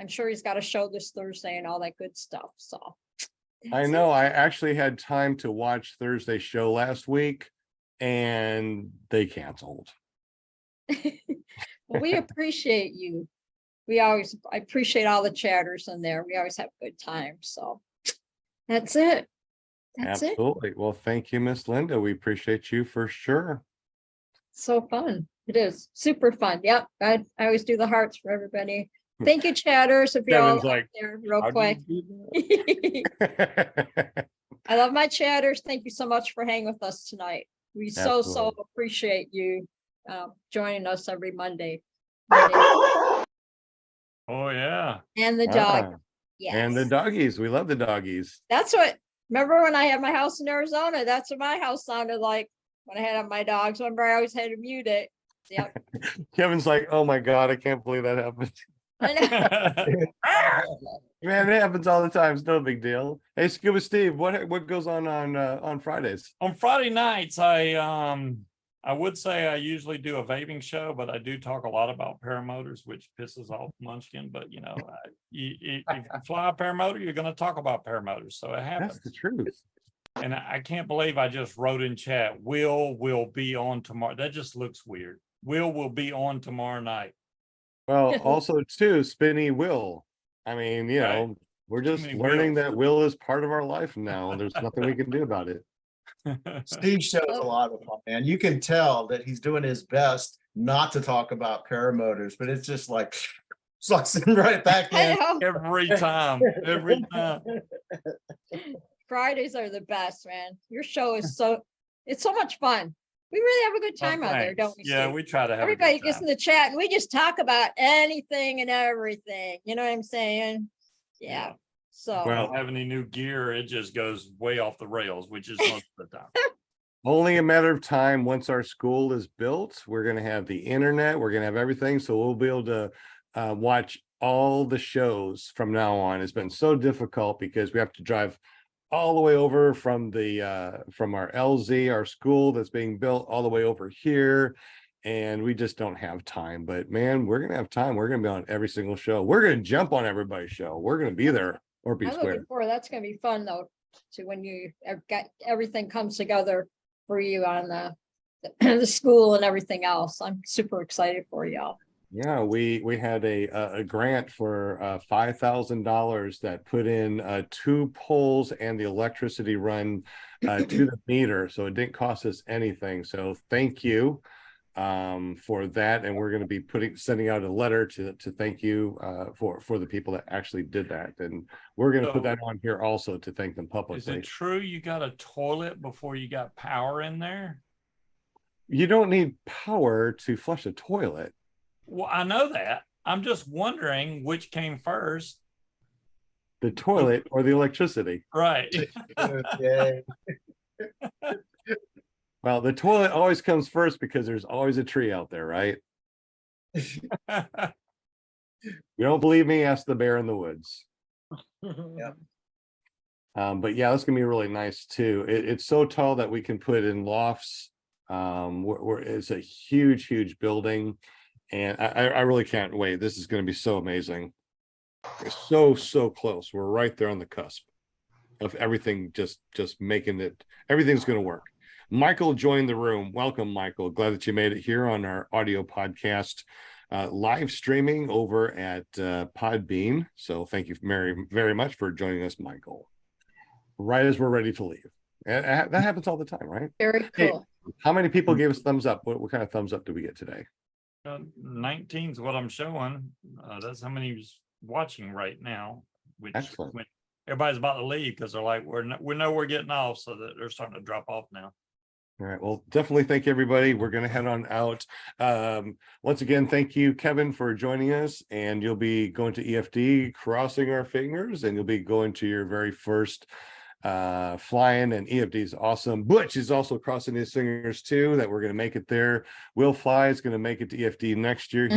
I'm sure he's got a show this Thursday and all that good stuff. So I know. I actually had time to watch Thursday's show last week and they canceled. Well, we appreciate you. I appreciate all the chatters in there. We always have a good time. So that's it. That's it. Absolutely. Well, thank you, Miss Linda. We appreciate you for sure. So fun. It is super fun. Yep. I always do the hearts for everybody. Thank you, chatters. If you're all Kevin's like, up there real "How do quick. you do that?" I love my chatters. Thank you so much for hanging with us tonight. We so Absolutely. appreciate you joining us every Monday. Oh, yeah. And the dog. Ah, Yes. and the doggies. We love the doggies. That's what, remember when I had my house in Arizona? That's what my house sounded like when I had my dogs. Remember, I always had to mute it. Yep. Kevin's like, oh my God, I can't believe that happened. I know. Man, it happens all the time. It's no big deal. Hey, Scuba Steve, what goes on Fridays? On Friday nights, I would say I usually do a vaping show, but I do talk a lot about paramotors, which pisses off Munchkin. But you know, if you fly a paramotor, you're going to talk about paramotors, so it happens. That's the truth. And I can't believe I just wrote in chat, will be on tomorrow. That just looks weird. Will be on tomorrow night. Well, also too, Spinny Will. I mean, you know, we're just many learning wills. that Will is part of our life now. There's nothing we can do about it. Steve shows a lot of fun, man. You can tell that he's doing his best not to talk about paramotors, but it's just like sucks him right back I in. know. Every time. Fridays are the best, man. Your show is it's so much fun. We really have a good time out there, don't we? Yeah, Steve? we try to have Everybody a good gets time. in the chat and we just talk about anything and everything. You know what I'm saying? Yeah. So We don't have any new gear. It just goes way off the rails, which is most of the time. Only a matter of time. Once our school is built, we're going to have the internet. We're going to have everything. So we'll be able to watch all the shows from now on. It's been so difficult because we have to drive all the way over from our LZ, our school that's being built, all the way over here. And we just don't have time. But man, we're going to have time. We're going to be on every single show. We're going to jump on everybody's show. We're going to be there or be I'm square. looking forward. That's going to be fun though. To when you have got everything comes together for you on the school and everything else. I'm super excited for y'all. Yeah, we had a grant for $5,000 that put in 2 poles and the electricity run to the meter, so it didn't cost us anything. So thank you for that, and we're going to be sending out a letter to thank you for the people that actually did that, and we're going to put that on here also to thank them Is publicly. it true you got a toilet before you got power in there? You don't need power to flush a toilet. Well, I know that. I'm just wondering which came first. The toilet or the electricity. Right. Okay. Well, the toilet always comes first because there's always a tree out there, right? You don't believe me? Ask the bear in the woods. Yep. But yeah, that's gonna be really nice too. It's so tall that we can put in lofts It's a huge building, and I really can't wait. This is going to be so amazing. It's so close. We're right there on the cusp of everything, just making it. Everything's going to work. Michael joined the room. Welcome, Michael. Glad that you made it here on our audio podcast, live streaming over at Podbean. So thank you very much for joining us, Michael. Right as we're ready to leave. And that happens all the time, right? Very Hey, cool. how many people gave us thumbs up? What kind of thumbs up did we get today? 19 is what I'm showing. That's how many is watching right now. Which Excellent. when everybody's about to leave because they're like, we know we're getting off, so that they're starting to drop off now. All right. Well, definitely thank you, everybody. We're going to head on out. Once again, thank you, Kevin, for joining us. And you'll be going to EFD, crossing our fingers, and you'll be going to your very first flying, and EFD is awesome. Butch is also crossing his fingers too that we're going to make it there. Will Fly is going to make it to EFD next year.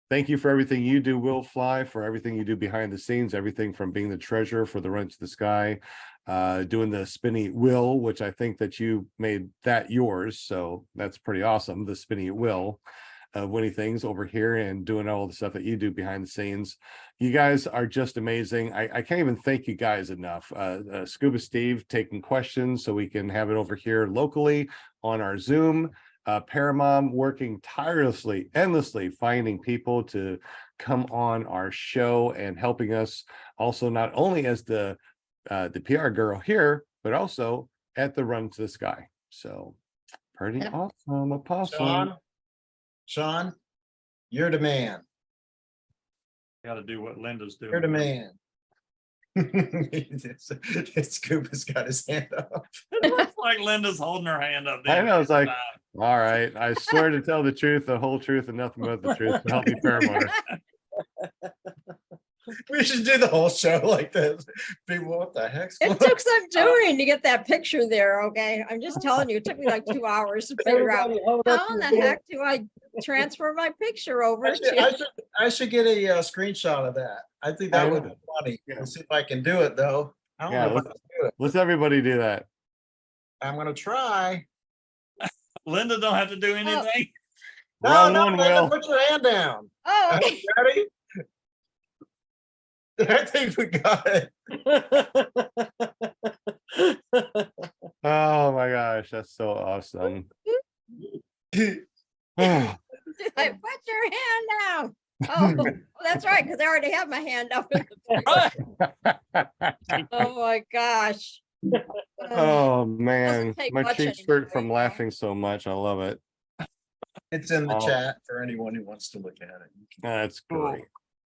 Thank you for everything you do, Will Fly, for everything you do behind the scenes, everything from being the treasurer for the Run to the Sky, doing the spinny wheel, which I think that you made that yours. So that's pretty awesome. The spinny wheel of winning things over here and doing all the stuff that you do behind the scenes. You guys are just amazing. I can't even thank you guys enough. Scuba Steve taking questions so we can have it over here locally on our Zoom. Paramom working tirelessly, endlessly, finding people to come on our show and helping us also not only as the PR girl here, but also at the Run to the Sky. So pretty awesome. Apostle. Sean, you're the man. Got to do what Linda's doing. You're the man. Scuba's got his hand up. It looks like Linda's holding her hand up there. I know. It's like, all right, I swear to tell the truth, the whole truth, and nothing but the truth. So help me, Paramount. We should do the whole show like this. People, what the heck's going It took some doing to get that picture there. Okay. I'm just telling you, it took me like 2 hours to figure out how in the heck do I transfer my picture over to. I should get a screenshot of that. I think that would be funny. Yeah. Let's see if I can do it though. I don't know if I can do it. Let's everybody do that. I'm gonna try. Linda don't have to do anything. Wrong No, one, Linda, Will. put your hand down. Oh, okay. Ready? I think we got it. Oh my gosh, that's so awesome. I put your hand down. Oh, well, that's right, because I already have my hand up. Oh my gosh. Oh man, take my much cheeks anymore hurt from right now. laughing so much. I love it. It's in the Oh. chat for anyone who wants to look at it. That's great.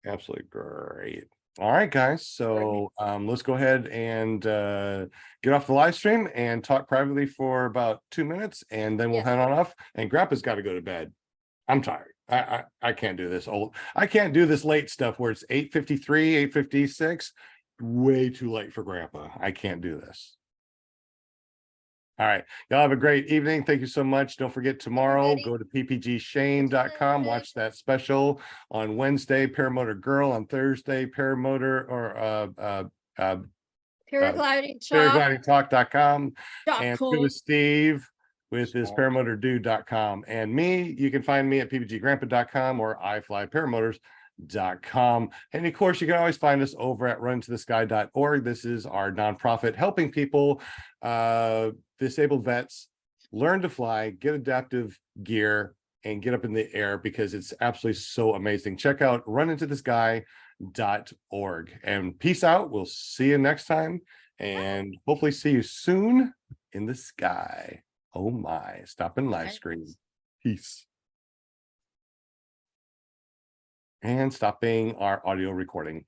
Absolutely great. All right, guys. So let's go ahead and get off the live stream and talk privately for about 2 minutes, and then we'll Yes. head on off. And Grandpa's got to go to bed. I'm tired. I can't do this I can't do this late stuff where it's 8:53, 8:56. Way too late for Grandpa. I can't do this. All right. Y'all have a great evening. Thank you so much. Don't forget tomorrow, Alrighty. go to ppgshane.com. Watch that special on Wednesday, Paramotor Girl on Thursday, Paramotor or Paragliding shop. paraglidingtalk.com, Dot and com. Scuba Steve with his paramotordude.com. And me, you can find me at ppggrandpa.com or iflyparamotors.com. And of course, you can always find us over at runtothesky.org. This is our nonprofit helping people, disabled vets, learn to fly, get adaptive gear, and get up in the air because it's absolutely so amazing. Check out runtothesky.org. And peace out. We'll see you next time and hopefully see you soon in the sky. Oh my, stop and live stream. Peace. And stopping our audio recording.